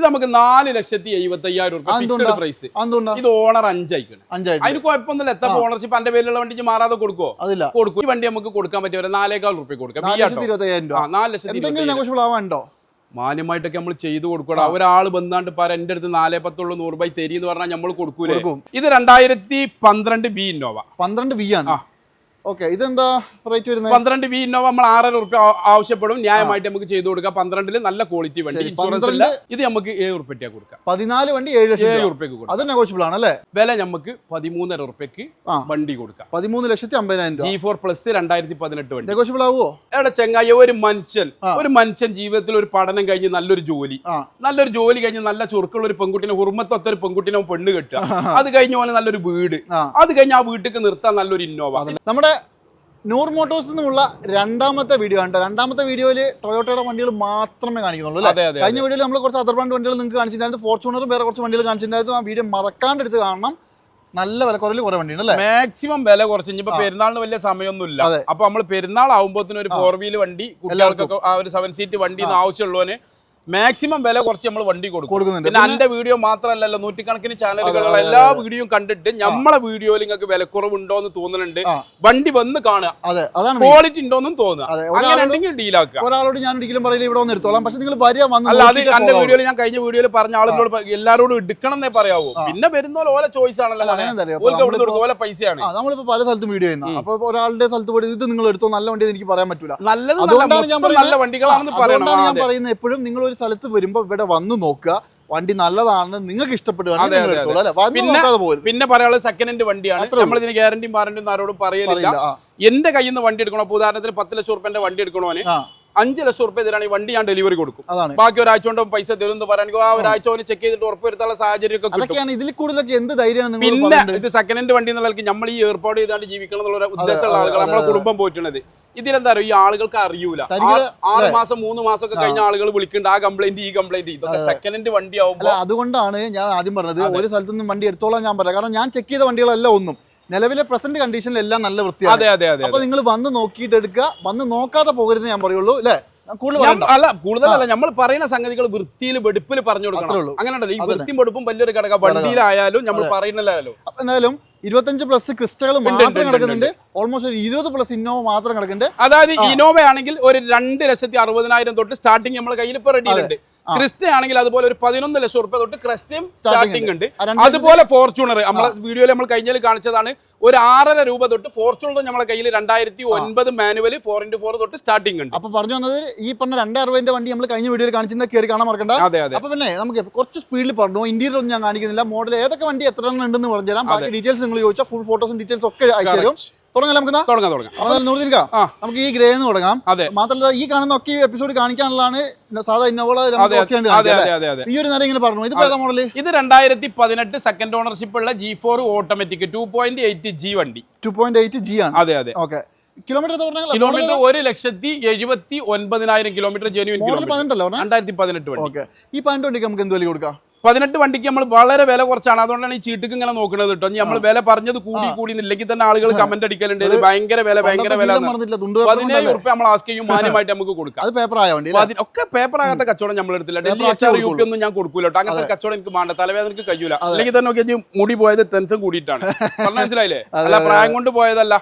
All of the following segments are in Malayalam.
ഇത് നമുക്ക് 4,75,000 രൂപ ഫിക്സഡ് പ്രൈസ്. ഇത് ഓണർ 5 ആയിക്കാണ്. അതിന് കുഴപ്പമൊന്നുമില്ല. എത്ര ഓണർഷിപ്പ് എന്റെ പേരിലുള്ള വണ്ടി മാറാതെ കൊടുക്കുവോ? കൊടുക്കും. ഈ വണ്ടി നമുക്ക് കൊടുക്കാൻ പറ്റിയ 4,000 രൂപ കൊടുക്കാം. 4,20,000 മാന്യമായിട്ടൊക്കെ നമ്മൾ ചെയ്തു കൊടുക്കണം. ഒരാൾ ബന്ധാണ്ട് പറ എന്റെ അടുത്ത് 4,10 100 രൂപ തരി എന്ന് പറഞ്ഞാൽ നമ്മൾ കൊടുക്കൂലേ. ഇത് 2012 ബി ഇന്നോവ. 12 ബി ആണ്. ഓക്കെ, ഇതെന്താ റേറ്റ് വരുന്നത്? 12 ബി ഇന്നോവ നമ്മൾ 6,500 രൂപ ആവശ്യപ്പെടും. ന്യായമായിട്ട് നമുക്ക് ചെയ്തു കൊടുക്കാം. 12 നല്ല ക്വാളിറ്റി വണ്ടി, ഇൻഷുറൻസ് ഇല്ല. ഇത് നമുക്ക് 7 രൂപ കൊടുക്കാം. 14 വണ്ടി 7 രൂപയ്ക്ക് കൊടുക്കാം. അത് നെഗോഷ്യബിൾ ആണല്ലേ? വില നമുക്ക് 13,500 രൂപയ്ക്ക് വണ്ടി കൊടുക്കാം. 13,50,000 G4 പ്ലസ് 2018 വണ്ടി നെഗോഷ്യബിൾ ആവുമോ? എവിടെ ചെങ്ങായി, ഒരു മനുഷ്യൻ ജീവിതത്തിൽ ഒരു പഠനം കഴിഞ്ഞ് നല്ലൊരു ജോലി കഴിഞ്ഞ് നല്ല ചുരുക്കുള്ള ഒരു പെൺകുട്ടിനെ, ഹുർമത്തൊത്ത ഒരു പെൺകുട്ടിനെ പെണ്ണ് കെട്ടുക. അത് കഴിഞ്ഞ പോലെ നല്ലൊരു വീട്, അത് കഴിഞ്ഞ് ആ വീട്ടിലേക്ക് നിർത്താൻ നല്ലൊരു ഇന്നോവ. നമ്മുടെ നൂർ മോട്ടോഴ്സിൽ നിന്നുള്ള രണ്ടാമത്തെ വീഡിയോ ആണ്. രണ്ടാമത്തെ വീഡിയോയിൽ ടൊയോട്ടയുടെ വണ്ടികൾ മാത്രമേ കാണിക്കുന്നുള്ളൂ. കഴിഞ്ഞ വീഡിയോയിൽ നമ്മൾ കുറച്ച് അതർ ബ്രാൻഡ് വണ്ടികൾ നിങ്ങൾക്ക് കാണിച്ചിട്ടുണ്ടായിരുന്നു. ഫോർച്യൂണറും വേറെ കുറച്ച് വണ്ടികൾ കാണിച്ചിട്ടുണ്ടായിരുന്നു. ആ വീഡിയോ മറക്കാണ്ട് എടുത്ത് കാണണം. നല്ല വില കുറവിൽ കുറെ വണ്ടിയാണ് അല്ലേ? മാക്സിമം വില കുറച്ച്. ഇനിയിപ്പോ പെരുന്നാളിന് വലിയ സമയമൊന്നുമില്ല. അപ്പൊ നമ്മൾ പെരുന്നാൾ ആകുമ്പോഴത്തേനും ഒരു 4 വീല് വണ്ടി, കുട്ടികൾക്കൊക്കെ ആ ഒരു 7 സീറ്റ് വണ്ടി ആവശ്യമുള്ളവന് മാക്സിമം വില കുറച്ച് നമ്മൾ വണ്ടി കൊടുക്കുന്നുണ്ട്. പിന്നെ എന്റെ വീഡിയോ മാത്രമല്ലല്ലോ, നൂറ്റിക്കണക്കിന് ചാനലുകളുള്ള എല്ലാ വീഡിയോയും കണ്ടിട്ട് നമ്മളെ വീഡിയോയിൽ നിങ്ങൾക്ക് വിലക്കുറവുണ്ടോ എന്ന് തോന്നുന്നുണ്ട്. വണ്ടി വന്ന് കാണുക, ക്വാളിറ്റി ഉണ്ടോന്നും തോന്നുക. അങ്ങനെ ഉണ്ടെങ്കിൽ ഡീലാക്കുക. ഒരാളോട് ഞാൻ ഒരിക്കലും പറയില്ല ഇവിടെ ഒന്ന് എടുത്തോളാം, പക്ഷെ നിങ്ങൾ വരിക വന്ന്. അല്ല, അത് എന്റെ വീഡിയോയിൽ ഞാൻ കഴിഞ്ഞ വീഡിയോയിൽ പറഞ്ഞ ആളുകളോട് എല്ലാരോടും എടുക്കണം എന്നേ പറയാവൂ. പിന്നെ വരുന്ന ഓല ചോയ്സ് ആണല്ലോ, ഓല പൈസയാണ്. നമ്മളിപ്പോ പല സ്ഥലത്തും വീഡിയോ ചെയ്യുന്ന, അപ്പൊ ഒരാളുടെ സ്ഥലത്ത് പോയി ഇത് നിങ്ങൾ എടുത്തോ നല്ല വണ്ടി എനിക്ക് പറയാൻ പറ്റൂല. നല്ലത് നല്ല വണ്ടികളാണെന്ന് ഞാൻ പറയുന്നത്. എപ്പോഴും നിങ്ങൾ ഒരു സ്ഥലത്ത് വരുമ്പോ ഇവിടെ വന്ന് നോക്കുക, വണ്ടി നല്ലതാണെന്ന് നിങ്ങൾക്ക് ഇഷ്ടപ്പെടുകയാണെങ്കിൽ. പിന്നെ പറയാനുള്ളത് സെക്കൻഡ് ഹാൻഡ് വണ്ടിയാണ്. നമ്മൾ ഇതിന് ഗ്യാരണ്ടിയും വാറണ്ടിയും ആരോടും പറയില്ല. എന്റെ കയ്യിൽ നിന്ന് വണ്ടി എടുക്കണോ, ഉദാഹരണത്തിന് 10 ലക്ഷം രൂപന്റെ വണ്ടി എടുക്കണോന് 5 ലക്ഷം രൂപ തരാണ് ഈ വണ്ടി ഞാൻ ഡെലിവറി കൊടുക്കും. ബാക്കി ഒരാഴ്ച കൊണ്ട് പൈസ തരും എന്ന് പറയാൻ ആ ഒരാഴ്ച ചെക്ക് ചെയ്തിട്ട് ഉറപ്പുവരുത്താനുള്ള സാഹചര്യം ഒക്കെ. ഇതിൽ കൂടുതലൊക്കെ എന്ത് ധൈര്യമാണ്? പിന്നെ ഇത് സെക്കൻഡ് ഹാൻഡ് വണ്ടി എന്നുള്ള നമ്മൾ ഈ ഏർപ്പാട് ചെയ്താണ്ട് ജീവിക്കണം എന്നുള്ള ഉദ്ദേശമുള്ള ആളുകൾ നമ്മളെ കുടുംബം പോയിട്ടുള്ളത്. ഇതിലെന്താ അറിയോ, ഈ ആളുകൾക്ക് അറിയൂല. 6 മാസം 3 മാസം ഒക്കെ കഴിഞ്ഞ ആളുകൾ വിളിക്കുന്നുണ്ട്, ആ കംപ്ലൈന്റ് ഈ കംപ്ലൈന്റ്. ഇതൊക്കെ സെക്കൻഡ് ഹാൻഡ് വണ്ടി ആവുമ്പോൾ. അതുകൊണ്ടാണ് ഞാൻ ആദ്യം പറഞ്ഞത് ഒരു സ്ഥലത്ത് നിന്ന് വണ്ടി എടുത്തോളാം ഞാൻ പറയാം. കാരണം ഞാൻ ചെക്ക് ചെയ്ത വണ്ടികളെല്ലാം ഒന്നും നിലവിലെ പ്രസന്റ് കണ്ടീഷനിൽ എല്ലാം നല്ല വൃത്തിയാണ്. അപ്പൊ നിങ്ങൾ വന്ന് നോക്കിയിട്ട് എടുക്കുക, വന്ന് നോക്കാതെ പോകരുത് ഞാൻ പറയുള്ളൂ അല്ലേ? അല്ല, കൂടുതലല്ല, നമ്മൾ പറയുന്ന സംഗതികൾ വൃത്തിയിൽ വെടുപ്പിൽ പറഞ്ഞു കൊടുക്കണം. അങ്ങനെ ഉണ്ടല്ലോ, ഈ വൃത്തിയും വെടുപ്പും വലിയൊരു ഘടക വണ്ടിയിലായാലും നമ്മൾ പറയുന്നില്ലായാലും. എന്തായാലും 25+ ക്രിസ്റ്റകൾ മാത്രം കിടക്കുന്നുണ്ട്. ഓൾമോസ്റ്റ് 20+ ഇന്നോവ മാത്രം കിടക്കുന്നുണ്ട്. അതായത് ഇന്നോവ ആണെങ്കിൽ ഒരു 2,60,000 തൊട്ട് സ്റ്റാർട്ടിങ് നമ്മുടെ കയ്യിൽ ഇപ്പൊ റെഡി ഉണ്ട്. ക്രിസ്റ്റ ആണെങ്കിൽ അതുപോലെ ഒരു 11 ലക്ഷം രൂപ തൊട്ട് ക്രിസ്റ്റയും സ്റ്റാർട്ടിംഗ് ഉണ്ട്. അതുപോലെ ഫോർച്യൂണർ നമ്മളെ വീഡിയോയിൽ നമ്മൾ കഴിഞ്ഞാൽ കാണിച്ചതാണ്. ഒരു 6,500 രൂപ തൊട്ട് ഫോർച്യൂണർ നമ്മളെ കയ്യിൽ 2009 മാനുവൽ 4x4 തൊട്ട് സ്റ്റാർട്ടിംഗ് ഉണ്ട്. അപ്പൊ പറഞ്ഞു വന്നത് ഈ പറഞ്ഞ 260 വണ്ടി നമ്മൾ കഴിഞ്ഞ വീഡിയോയിൽ കാണിച്ചിട്ടുണ്ട്, കയറി കാണാൻ മറക്കണ്ട. അപ്പൊ പിന്നെ നമുക്ക് കുറച്ച് സ്പീഡിൽ പറഞ്ഞു. ഇന്റീരിയർ ഒന്നും ഞാൻ കാണിക്കുന്നില്ല, മോഡൽ ഏതൊക്കെ വണ്ടി എത്ര എണ്ണം ഉണ്ടെന്ന് പറഞ്ഞു തരാം. ബാക്കി ഡീറ്റെയിൽസ് നിങ്ങൾ ചോദിച്ചാൽ ഫുൾ ഫോട്ടോസും ഡീറ്റെയിൽസ് ഒക്കെ അയച്ചു തരും. നമുക്ക് ഈ ഗ്രേ എന്ന് തുടങ്ങാം. മാത്രമല്ല ഈ കാണുന്ന ഒക്കെ എപ്പിസോഡ് കാണിക്കാനുള്ളതാണ്. സാധാ ഇന്നോവ ഈ ഒരു നേരം ഇങ്ങനെ പറഞ്ഞു. ഇത് ഏതാ മോഡൽ? ഇത് 2018 സെക്കൻഡ് ഓണർഷിപ്പ് ഉള്ള G4 ഓട്ടോമാറ്റിക് 2.8G വണ്ടി. 2.8G ആണ്. അതെ അതെ. Okay, kilometre 1,79,000 kilometre genuine kilometre. 2018 വണ്ടി. ഓക്കെ, ഈ 18 വണ്ടിക്ക് നമുക്ക് എന്ത് വില കൊടുക്കാം? 18 വണ്ടിക്ക് നമ്മൾ വളരെ വില കുറച്ചാണ്. അതുകൊണ്ടാണ് ഈ ചീട്ടുക്ക് ഇങ്ങനെ നോക്കുന്നത് കേട്ടോ. നമ്മൾ വില പറഞ്ഞത് കൂടി ഇല്ലെങ്കിൽ തന്നെ ആളുകൾ കമന്റ് അടിക്കലുണ്ട്, ഇത് ഭയങ്കര വില 17 രൂപ നമ്മൾ ആസ്ക് ചെയ്യും, മാന്യമായിട്ട് നമുക്ക് കൊടുക്കാം. ഒക്കെ പേപ്പർ ആകാത്ത കച്ചവടം നമ്മൾ എടുത്തില്ല. ഡൽഹി HR UP ഒന്നും ഞാൻ കൊടുക്കൂല കേട്ടോ. അങ്ങനത്തെ കച്ചവടം എനിക്ക് വേണ്ട, തലവേദനക്ക് കഴിയൂല. അല്ലെങ്കിൽ തന്നെ നോക്കിയാൽ മുടി പോയത് ടെൻഷൻ കൂടിയിട്ടാണ്. മനസ്സിലായില്ലേ? അല്ല, പ്രായം കൊണ്ട് പോയതല്ല.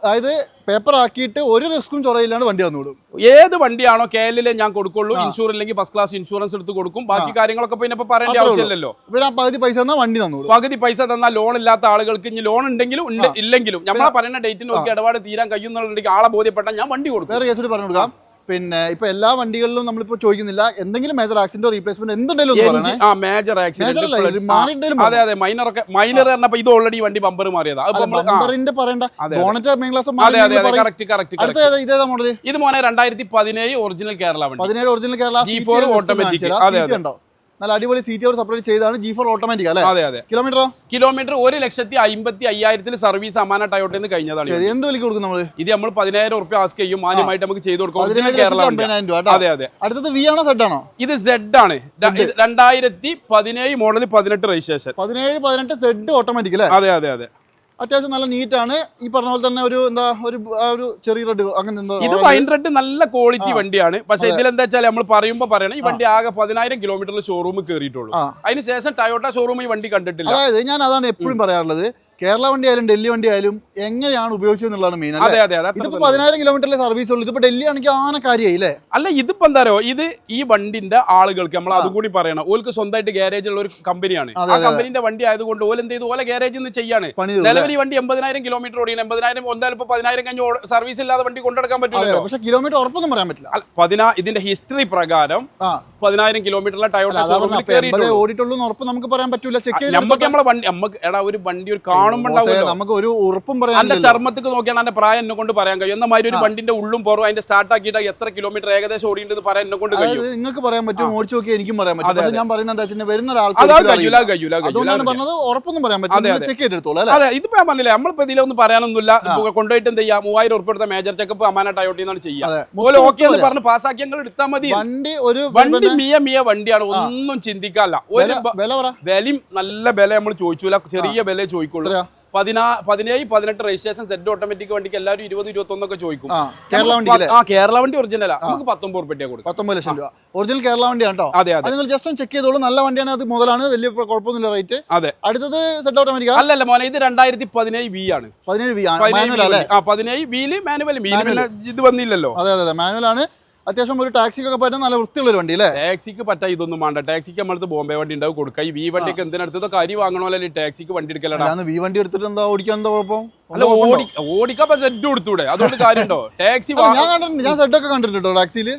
അതായത് പേപ്പർ ആക്കിയിട്ട് ഒരു റിസ്ക്കും ചൊറയില്ലാണ്ട് വണ്ടി വന്നുവിടും. ഏത് വണ്ടിയാണോ KL ഞാൻ കൊടുക്കുള്ളൂ. ഇൻഷുറൻസ് ഇല്ലെങ്കിൽ ഫസ്റ്റ് ക്ലാസ് ഇൻഷുറൻസ് എടുത്ത് കൊടുക്കും. ബാക്കി കാര്യങ്ങളൊക്കെ പിന്നെ പറയേണ്ട ആവശ്യമില്ലല്ലോ. പകുതി പൈസ തന്നാൽ വണ്ടി തന്നു. പകുതി പൈസ തന്നാൽ ലോൺ ഇല്ലാത്ത ആളുകൾക്ക് ഇനി ലോൺ ഉണ്ടെങ്കിലും ഇല്ലെങ്കിലും നമ്മളെ പറയുന്ന ഡേറ്റിന് നോക്കി ഇടപാട് തീരാൻ കഴിയുന്നുണ്ടെങ്കിൽ ആളെ ബോധ്യപ്പെട്ടാൽ ഞാൻ വണ്ടി കൊടുക്കും. വേറെ കേസ് പറഞ്ഞു കൊടുക്കാം. പിന്നെ ഇപ്പൊ എല്ലാ വണ്ടികളിലും നമ്മളിപ്പോ ചോദിക്കുന്നില്ല, എന്തെങ്കിലും മേജർ ആക്സിഡന്റോ റീപ്ലേസ്മെന്റ് എന്തുണ്ടെങ്കിലും മേജർ ആക്സിഡന്റ്. അതെ അതെ, മൈനർ പറഞ്ഞപ്പോ ഇത് ഓൾറെഡി വണ്ടി ബമ്പർ മാറിയതാ. ബമ്പറിന്റെ പറയണ്ട. ഇതേതാ മോഡൽ? ഇത് മോനെ 2017 ഒറിജിനൽ കേരള വണ്ടി. 17 ഒറിജിനൽ കേരള G4 ഓട്ടോമാറ്റിക്. നല്ല അടിപൊളി സീറ്റ് അവർ സെപ്പറേറ്റ് ചെയ്താണ്. G4 ഓട്ടോമാറ്റിക് അല്ലേ? അതെ അതെ. കിലോമീറ്റർ 1,55,000 സർവീസ് അമാന ടയോട്ടയിൽ നിന്ന് കഴിഞ്ഞതാണ്. എന്ത് വിലക്ക് കൊടുക്കും നമ്മൾ? ഇത് നമ്മൾ 10,000 രൂപ ആസ്ക് ചെയ്യും, മാന്യമായിട്ട് നമുക്ക് ചെയ്ത് കൊടുക്കും. അതെ അതെ. അടുത്തത് V ആണോ Z ആണോ? ഇത് Z ആണ്. 2017 മോഡൽ 18 രജിസ്ട്രേഷൻ. 17 Z ഓട്ടോമാറ്റിക് അല്ലേ? അതെ അതെ അതെ. അത്യാവശ്യം നല്ല നീറ്റാണ്. ഈ പറഞ്ഞ പോലെ തന്നെ ഒരു ചെറിയ റെഡ് അങ്ങനെ എന്തോ ഇത് വൈൻ റെഡ് നല്ല ക്വാളിറ്റി വണ്ടിയാണ്. പക്ഷെ ഇതിലെന്താ വെച്ചാൽ നമ്മൾ പറയുമ്പോൾ പറയണം ഈ വണ്ടി ആകെ 10,000 കിലോമീറ്ററിൽ ഷോറൂം കയറിയിട്ടുള്ളൂ. അതിനുശേഷം ടയോട്ട ഷോറൂം ഈ വണ്ടി കണ്ടിട്ടില്ല. അതായത് ഞാൻ അതാണ് എപ്പോഴും പറയാറുള്ളത്, കേരള വണ്ടി ആയാലും ഡൽഹി വണ്ടി ആയാലും എങ്ങനെയാണ് ഉപയോഗിച്ചതെന്നുള്ളതാണ് മെയിൻ. ഇതിപ്പോ 10,000 കിലോമീറ്ററിലെ സർവീസ് ഉള്ളൂ. ഇതിപ്പോ ഡൽഹി ആണെങ്കിൽ ആന കാര്യമായില്ലേ? അല്ല, ഇതിപ്പോ എന്താ ഇത് ഈ വണ്ടിന്റെ ആളുകൾക്ക് നമ്മൾ അതും കൂടി പറയണം, ഓൾക്ക് സ്വന്തമായിട്ട് ഗ്യാരേജ് ഉള്ള ഒരു കമ്പനിയാണ്. ആ കമ്പനിന്റെ വണ്ടി ആയതുകൊണ്ട് ഓല എന്ത് ചെയ്തു, ഓല ഗ്യാരേജിൽ നിന്ന് ചെയ്യാണ്. നിലവിൽ വണ്ടി 80,000 കിലോമീറ്റർ ഓടിയാണ്. 80,000 എന്തായാലും ഇപ്പൊ 10,000 കഴിഞ്ഞ് സർവീസ് ഇല്ലാതെ വണ്ടി കൊണ്ടെടുക്കാൻ പറ്റില്ല. പക്ഷേ കിലോമീറ്റർ ഉറപ്പൊന്നും പറയാൻ പറ്റില്ല. ഇതിന്റെ ഹിസ്റ്ററി പ്രകാരം 10,000 കിലോമീറ്ററിലെ ടയോട്ട ഓടിയിട്ടുള്ളൂ ഉറപ്പ് നമുക്ക് പറയാൻ പറ്റൂല. ചെക്ക് നമുക്ക് നമ്മളെ വണ്ടി നമുക്ക് ഒരു വണ്ടി ഒരു കാണുമ്പോൾ ഒരു ഉറപ്പും പറയാം. എന്റെ ചർമ്മത്തിക്ക് നോക്കിയാണ് എന്റെ പ്രായം എന്നെ കൊണ്ട് പറയാൻ കഴിയും. എന്നമാതിരി ഒരു വണ്ടിന്റെ ഉള്ളും പുറവും അതിന്റെ സ്റ്റാർട്ട് ആക്കിയിട്ട് എത്ര കിലോമീറ്റർ ഏകദേശം ഓടിയിട്ട് പറയാൻ എന്നെ കൊണ്ട് കഴിയും. നിങ്ങൾക്ക് പറയാൻ പറ്റും, ഓടിച്ചു നോക്കി എനിക്കും പറയാൻ പറ്റും. പക്ഷേ ഞാൻ പറയുന്നത് എന്താ വെച്ചാൽ വരുന്ന ഉറപ്പൊന്നും പറയാൻ പറ്റും. ചെക്ക് ചെയ്തെടുത്തോളൂ അല്ലേ? അതെ, ഇതിപ്പോ ഞാൻ പറഞ്ഞില്ലേ, നമ്മളിപ്പോ ഇതിലൊന്നും പറയാനൊന്നുമില്ല. കൊടുത്തിട്ട് എന്ത് ചെയ്യാം, 3000 ഉറുപ്പിക എടുത്ത മേജർ ചെക്കപ്പ് അമാന ടയോട്ടിന്നാണ് ചെയ്യാം. ഓക്കെ എന്ന് പറഞ്ഞ് പാസ്സാക്കി ഞങ്ങൾ എടുത്താൽ മതി. വണ്ടി മിയ വണ്ടിയാണ്, ഒന്നും ചിന്തിക്കാല്ല. ഒരു വിലയും നല്ല വില നമ്മൾ ചോദിച്ചൂല, ചെറിയ വില ചോദിക്കുള്ളൂ. 17-18 രജിസ്ട്രേഷൻ സെറ്റ് ഓട്ടോമാറ്റിക് വണ്ടിക്ക് എല്ലാവരും 20-21 ഒക്കെ ചോദിക്കും. കേരള വണ്ടി ഒറിജിനലാ, നമുക്ക് 19 ഉറുപ്പിക കൊടുക്കും. 19 ലക്ഷം രൂപ ഒറിജിനൽ കേരള വണ്ടിയാണ് കേട്ടോ. അതെ, നിങ്ങൾ ജസ്റ്റ് ചെക്ക് ചെയ്തോളൂ. നല്ല വണ്ടിയാണ്, അത് മുതലാണ്, വലിയ കുഴപ്പമൊന്നുമില്ല റേറ്റ്. അതെ, അടുത്തത് സെറ്റ് ഓട്ടോമാറ്റിക് അല്ലല്ല മോനെ, ഇത് 2017 വി ആണ്. 17 വിയില് മാനുവൽ, ഇത് വന്നില്ലല്ലോ. അതെ, മാനുവൽ ആണ്. അത്യാവശ്യം ഒരു ടാക്സിക്കൊക്കെ പറ്റുന്ന നല്ല വൃത്തിയുള്ള ഒരു വണ്ടി അല്ലേ? ടാക്സിക്ക് പറ്റാ ഇതൊന്നും വേണ്ട. ടാക്സിക്ക് നമ്മളത് ബോംബെ വണ്ടി ഉണ്ടാവും കൊടുക്കുക. ഈ വി വണ്ടിയൊക്കെ എന്തിനടുത്ത് അരി വാങ്ങണമല്ലോ ടാക്സിക്ക് വണ്ടി എടുക്കലാണ്. വി വണ്ടി എടുത്തിട്ട് എന്താ ഓടിക്കാൻ എന്താ കുഴപ്പം? അല്ല, ഓടിക്കാൻ സെറ്റ് കൊടുത്തൂടെ, അതുകൊണ്ട് കാര്യമുണ്ടോ? ടാക്സി ഞാൻ സെറ്റൊക്കെ കണ്ടിട്ടുണ്ടോ ടാക്സിയിൽ.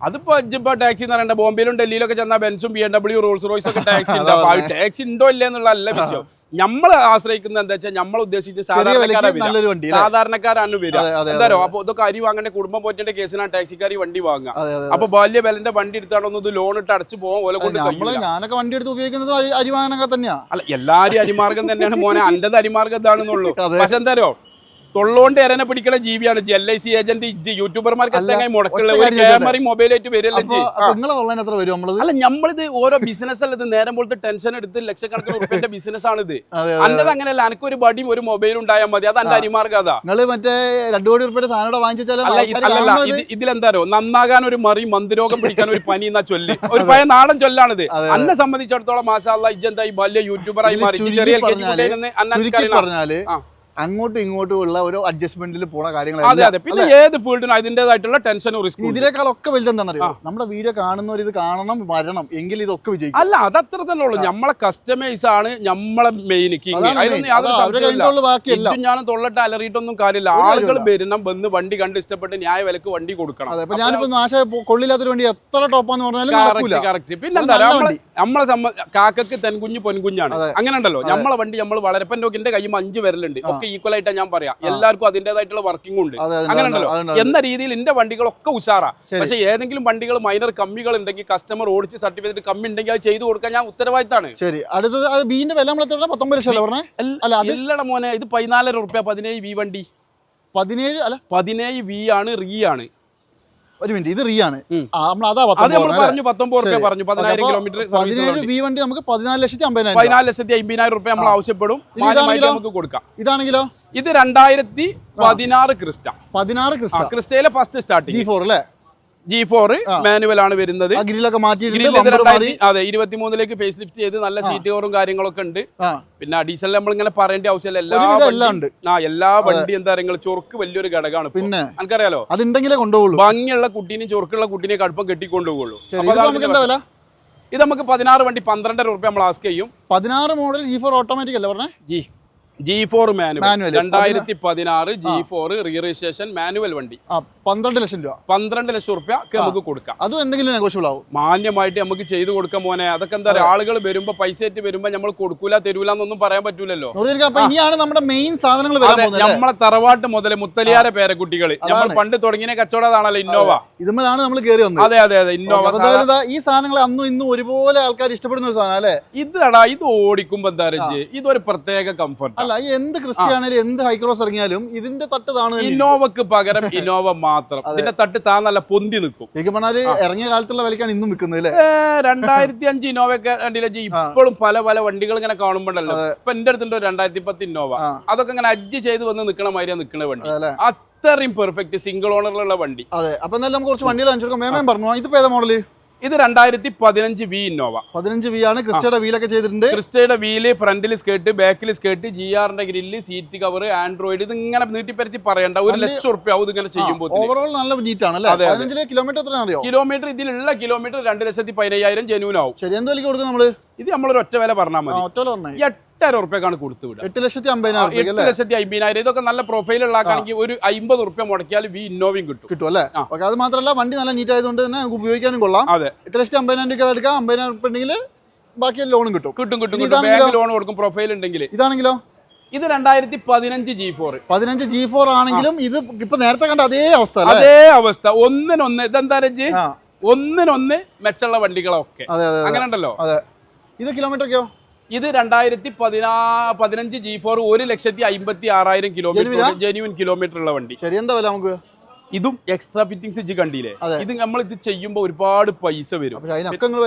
അതിപ്പോ ടാക്സി എന്ന് പറയണ്ട, ബോംബെയിലും ഡൽഹിയിലൊക്കെ ചെന്നാൽ ബെൻസും BMW റോൾസ് റോയ്സ് ഒക്കെ ടാക്സി ഉണ്ടാവും. ടാക്സി ഉണ്ടോ ഇല്ല എന്നുള്ള അല്ല വിഷയം. നമ്മൾ ആശ്രയിക്കുന്നത് എന്താ വെച്ചാൽ നമ്മൾ ഉദ്ദേശിച്ച് സാധാരണക്കാരാണ് വരിക. എന്തായാലും അപ്പൊ ഇതൊക്കെ അരി വാങ്ങേണ്ട കുടുംബം പോറ്റേണ്ട കേസിനാണ് ടാക്സിക്കാർ വണ്ടി വാങ്ങുക. അപ്പൊ ബാല്യ വിലന്റെ വണ്ടി എടുത്താണോ ഇത് ലോൺ ഇട്ട് അടച്ചു പോകാൻ ഓല കൊണ്ട്. ഞാനൊക്കെ വണ്ടി എടുത്ത് ഉപയോഗിക്കുന്നത് അരി വാങ്ങാനൊക്കെ തന്നെയാ. അല്ല, എല്ലാരും അരിമാർഗം തന്നെയാണ് മോനെ, അന്റത് അരിമാർഗം എന്താണെന്നുള്ളൂ. പക്ഷെ എന്തായാലോ തൊള്ളോണ്ട് എരനെ പിടിക്കുന്ന ജീവിയാണ് LIC ഏജന്റ്. യൂട്യൂബർമാർക്ക് എന്തെങ്കിലും മുടക്കുള്ള ഒരു ക്യാമറയും മൊബൈലായിട്ട് വരില്ല. അല്ല, നമ്മളിത് ഓരോ ബിസിനസ് അല്ല, ഇത് നേരം പോലത്തെ ടെൻഷൻ എടുത്ത് ലക്ഷക്കണക്കിന് ഉറുപ്പിന്റെ ബിസിനസ് ആണ് ഇത്. അല്ലത് അങ്ങനെയല്ല, എനിക്കൊരു ബടിയും ഒരു മൊബൈലും ഉണ്ടായാൽ മതി, അത് എന്റെ അരിമാർഗം. അതാ മറ്റേ 2 കോടി രൂപയുടെ സാധനം വാങ്ങിച്ചാൽ അല്ലല്ല, ഇതിലെന്താരോ നന്നാകാൻ ഒരു മറി, മന്ദിരോഗം പിടിക്കാൻ ഒരു പനി എന്നാ ചൊല്ല്, ഒരു പഴയ നാടൻ ചൊല്ലാണിത്. അന്നെ സംബന്ധിച്ചിടത്തോളം മാഷാ അല്ലാഹ് ഇജ്ജെന്തായി വലിയ യൂട്യൂബറായി മാറി. ചെറിയ പറഞ്ഞാല് അങ്ങോട്ടും ഇങ്ങോട്ടും ഉള്ള ഒരു അഡ്ജസ്റ്റ്മെന്റിൽ പോണ കാര്യങ്ങൾ. പിന്നെ ഏത് ഫീൽഡിനും അതിന്റേതായിട്ടുള്ള ടെൻഷനും റിസ്ക്കും. ഇതിനേക്കാളൊക്കെ വലുതെന്താണെന്നറിയോ, നമ്മുടെ വീഡിയോ കാണുന്നവർ ഇത് കാണണം, വരണം, എങ്കിൽ ഇതൊക്കെ വിജയിക്കും. അല്ല, അതത്ര തന്നെ ഉള്ളൂ. നമ്മളെ കസ്റ്റമൈസ് ആണ് നമ്മളെ മെയിൻ കിങ്. ഞാനും തൊള്ളട്ട് അലറിയിട്ടൊന്നും കാര്യമില്ല. ആളുകൾ വരണം, വന്ന് വണ്ടി കണ്ട് ഇഷ്ടപ്പെട്ട് ന്യായ വിലക്ക് വണ്ടി കൊടുക്കണം. ഞാനിപ്പോ നാശ കൊള്ളില്ലാത്തൊരു വണ്ടി എത്ര ടോപ്പാന്ന് പറഞ്ഞാലും കറക്റ്റ്. പിന്നെന്താ, നമ്മളെ കാക്കക്ക് തെൻകുഞ്ഞ് പൊൻകുഞ്ഞാണ്. അങ്ങനെ ഉണ്ടല്ലോ. നമ്മളെ വണ്ടി നമ്മൾ വളരെ എന്റെ കയ്യിൽ 5 വിരലുണ്ട്, ഒക്കെ ഈക്വൽ ആയിട്ടാ ഞാൻ പറയാം. എല്ലാവർക്കും അതിന്റേതായിട്ടുള്ള വർക്കിംഗ് ഉണ്ട്. അങ്ങനെ ഉണ്ടല്ലോ. എന്ന രീതിയിൽ എന്റെ വണ്ടികളൊക്കെ ഉഷാറാ. പക്ഷെ ഏതെങ്കിലും വണ്ടികൾ മൈനർ കമ്മികൾ ഉണ്ടെങ്കിൽ കസ്റ്റമർ ഓടിച്ച് സർട്ടിഫിക്കറ്റ് കമ്മി ഉണ്ടെങ്കിൽ അത് ചെയ്തു കൊടുക്കാൻ ഞാൻ ഉത്തരവാദിത്തമാണ്. ശരി, അടുത്തത് ബീന്റെ വില 19 ലക്ഷം. എല്ലട മോനെ, ഇത് 14 ഉറുപ്പിക 17 വി വണ്ടി. 17 വി ആണ്, റീ ആണ്. ഒരു മിനിറ്റ്, ഇത് റീ ആണ്. പറഞ്ഞു 19 ഉറുപ്പിക പറഞ്ഞു. 10,000 കിലോമീറ്റർ വി വണ്ടി നമുക്ക് 14,50,000 14,50,000 ഉറുപ്പിക നമ്മൾ ആവശ്യപ്പെടും. നമുക്ക് കൊടുക്കാം. ഇതാണെങ്കിലോ, ഇത് 2016 ക്രിസ്റ്റയിലെ ഫസ്റ്റ് സ്റ്റാർട്ടിംഗ് G4 അല്ലേ? G4 മാനുവൽ ആണ് വരുന്നത്. അതെ, 23ലേക്ക് ഫേസ് ലിഫ്റ്റ് ചെയ്ത് നല്ല സീറ്റ് കവറും കാര്യങ്ങളൊക്കെ ഉണ്ട്. പിന്നെ അഡീഷണൽ നമ്മൾ ഇങ്ങനെ പറയേണ്ട ആവശ്യമില്ല. എല്ലാ വണ്ടി എന്താ പറയുക, ചൊറുക്ക് വലിയൊരു ഘടകമാണ്. പിന്നെ എനിക്കറിയാലോ, അതുണ്ടെങ്കിലേ കൊണ്ടുപോകുള്ളൂ. ഭംഗിയുള്ള കുട്ടീനെയും ചൊറുക്കുള്ള കുട്ടീനെ കടുപ്പം കെട്ടിക്കൊണ്ടുപോകുള്ളൂ. ഇത് നമുക്ക് 16 വണ്ടി 12 ഉറുപ്പിക നമ്മൾ ആസ്ക് ചെയ്യും. 16 മോഡൽ G4 ഓട്ടോമാറ്റിക് അല്ലേ പറഞ്ഞേ? G4 manual 2016 G4 re registration manual വണ്ടി. 12 ലക്ഷം രൂപ 12 ലക്ഷം റുപ്യ നമുക്ക് കൊടുക്കാം. അതും എന്തെങ്കിലും നെഗോഷ്യബിൾ ആവും, മാന്യമായിട്ട് നമുക്ക് ചെയ്തു കൊടുക്കാം മോനെ. അതൊക്കെ എന്താ പറയുക, ആളുകൾ വരുമ്പോ പൈസ ആയിട്ട് വരുമ്പോ നമ്മൾ കൊടുക്കൂല തരൂല എന്നൊന്നും പറയാൻ പറ്റൂലല്ലോ. ഇനിയാണ് നമ്മുടെ മെയിൻ സാധനങ്ങൾ. നമ്മളെ തറവാട്ട് മുതൽ മുത്തലിയാരെ പേരക്കുട്ടികൾ നമ്മൾ പണ്ട് തുടങ്ങിയ കച്ചവടമാണല്ലോ ഇന്നോവ. ഇതുമ്പോഴാണ് നമ്മൾ കയറി വന്നത്. അതെ ഇന്നോവ. ഈ സാധനങ്ങൾ അന്നും ഇന്നും ഒരുപോലെ ആൾക്കാർ ഇഷ്ടപ്പെടുന്ന ഒരു സാധനം അല്ലേ? ഇത് ഓടിക്കുമ്പോ എന്താ ഇതൊരു പ്രത്യേക കംഫർട്ട്. അല്ല എന്ത് ക്രിസ്ത്യാനിലും എന്ത് ഹൈക്രോസ് ഇറങ്ങിയാലും ഇതിന്റെ തട്ട് താണ്. ഇന്നോവക്ക് പകരം ഇന്നോവ മാത്രം. ഇതിന്റെ തട്ട് നല്ല പൊന്തി നിൽക്കും. ശരിക്കും പറഞ്ഞാല് ഇറങ്ങിയ കാലത്തുള്ള വിലക്കാണ് ഇന്നും വിൽക്കുന്നത് അല്ലേ? 2005 ഇന്നോവയൊക്കെ കണ്ടില്ലേ ഇപ്പോഴും പല പല വണ്ടികൾ ഇങ്ങനെ കാണുമ്പോഴല്ലോ. ഇപ്പൊ എന്റെ അടുത്തുണ്ടോ 2010 ഇന്നോവ, അതൊക്കെ ഇങ്ങനെ അഡ്ജ് ചെയ്ത് വന്ന് നിൽക്കണ മാതിരിയാണ് നിൽക്കുന്ന വണ്ടി. അത്രയും പെർഫെക്റ്റ് സിംഗിൾ ഓണറിലുള്ള വണ്ടി. അതെ. അപ്പൊ എന്തായാലും നമുക്ക് കുറച്ച് വണ്ടികൾ കാണിച്ചു കൊടുക്കാം. മേമേം പറഞ്ഞു ഇതിപ്പോ ഏതാ മോഡല്? ഇത് 2015 വി ഇന്നോവ. 15 വി ആണ്. ക്രിസ്റ്റയുടെ വീലൊക്കെ ചെയ്തിട്ടുണ്ട്. ക്രിസ്റ്റയുടെ വീല്, ഫ്രണ്ടിൽ സ്കേർട്ട്, ബാക്കിൽ സ്കേർട്ട്, GR-ന്റെ ഗ്രില്ല്, സീറ്റ് കവർ, ആൻഡ്രോയിഡ്, ഇത് ഇങ്ങനെ നീട്ടിപ്പരത്തി പറയണ്ട. 1 ലക്ഷം റുപ്യ ആവും ഇതിങ്ങനെ ചെയ്യുമ്പോൾ. ഓവറോൾ നല്ല നീറ്റ് ആണ് അല്ലേ? 15 കിലോമീറ്റർ എത്ര അറിയോ? കിലോമീറ്റർ ഇതിലുള്ള കിലോമീറ്റർ 2,15,000 ജെന്യൂൻ ആവും. ശരി. എന്ത് വില കൊടുക്കും നമ്മള്? ഇത് നമ്മളൊരു ഒറ്റ വില പറഞ്ഞാൽ മതി. 8,000 റുപ്യക്കാണ് കൊടുത്തു വിടുക. 8,50,000. ഇതൊക്കെ നല്ല പ്രൊഫൈൽ ഉള്ളാക്കാണെങ്കിൽ ഒരു 50 റുപ്യ മുടക്കിയാൽ വി ഇന്നോവയും കിട്ടും അല്ലേ? അത് മാത്രമല്ല വണ്ടി നല്ല നീറ്റ് ആയതുകൊണ്ട് തന്നെ നമുക്ക് ഉപയോഗിക്കാനും കൊള്ളാം. അതെ. 8,50,000 എടുക്കാം. 50,000 റുപ്യ ഉണ്ടെങ്കിൽ ബാക്കി ലോണും കിട്ടും. ബാങ്ക് ലോൺ കൊടുക്കും പ്രൊഫൈൽ ഉണ്ടെങ്കിൽ. ഇതാണെങ്കിലോ? ഇത് 2015 G4. 15 G4 ആണെങ്കിലും ഇത് ഇപ്പൊ നേരത്തെ കണ്ട അതേ അവസ്ഥ. ഒന്നിനൊന്ന് ഇതെന്താ ഒന്നിനൊന്ന് മെച്ചമുള്ള വണ്ടികളൊക്കെ അങ്ങനെ ഉണ്ടല്ലോ. ഇത് കിലോമീറ്റർ ഒക്കെയോ? ഇത് 2015 G4 1,56,000 കിലോമീറ്റർ ജെന്യൂൻ കിലോമീറ്റർ ഉള്ള വണ്ടി. ശരി. എന്താ വില നമുക്ക്? ഇതും എക്സ്ട്രാ ഫിറ്റിംഗ്സ് ഇജ്ജ് കണ്ടില്ലേ? ഇത് നമ്മൾ ഇത് ചെയ്യുമ്പോൾ ഒരുപാട് പൈസ വരും.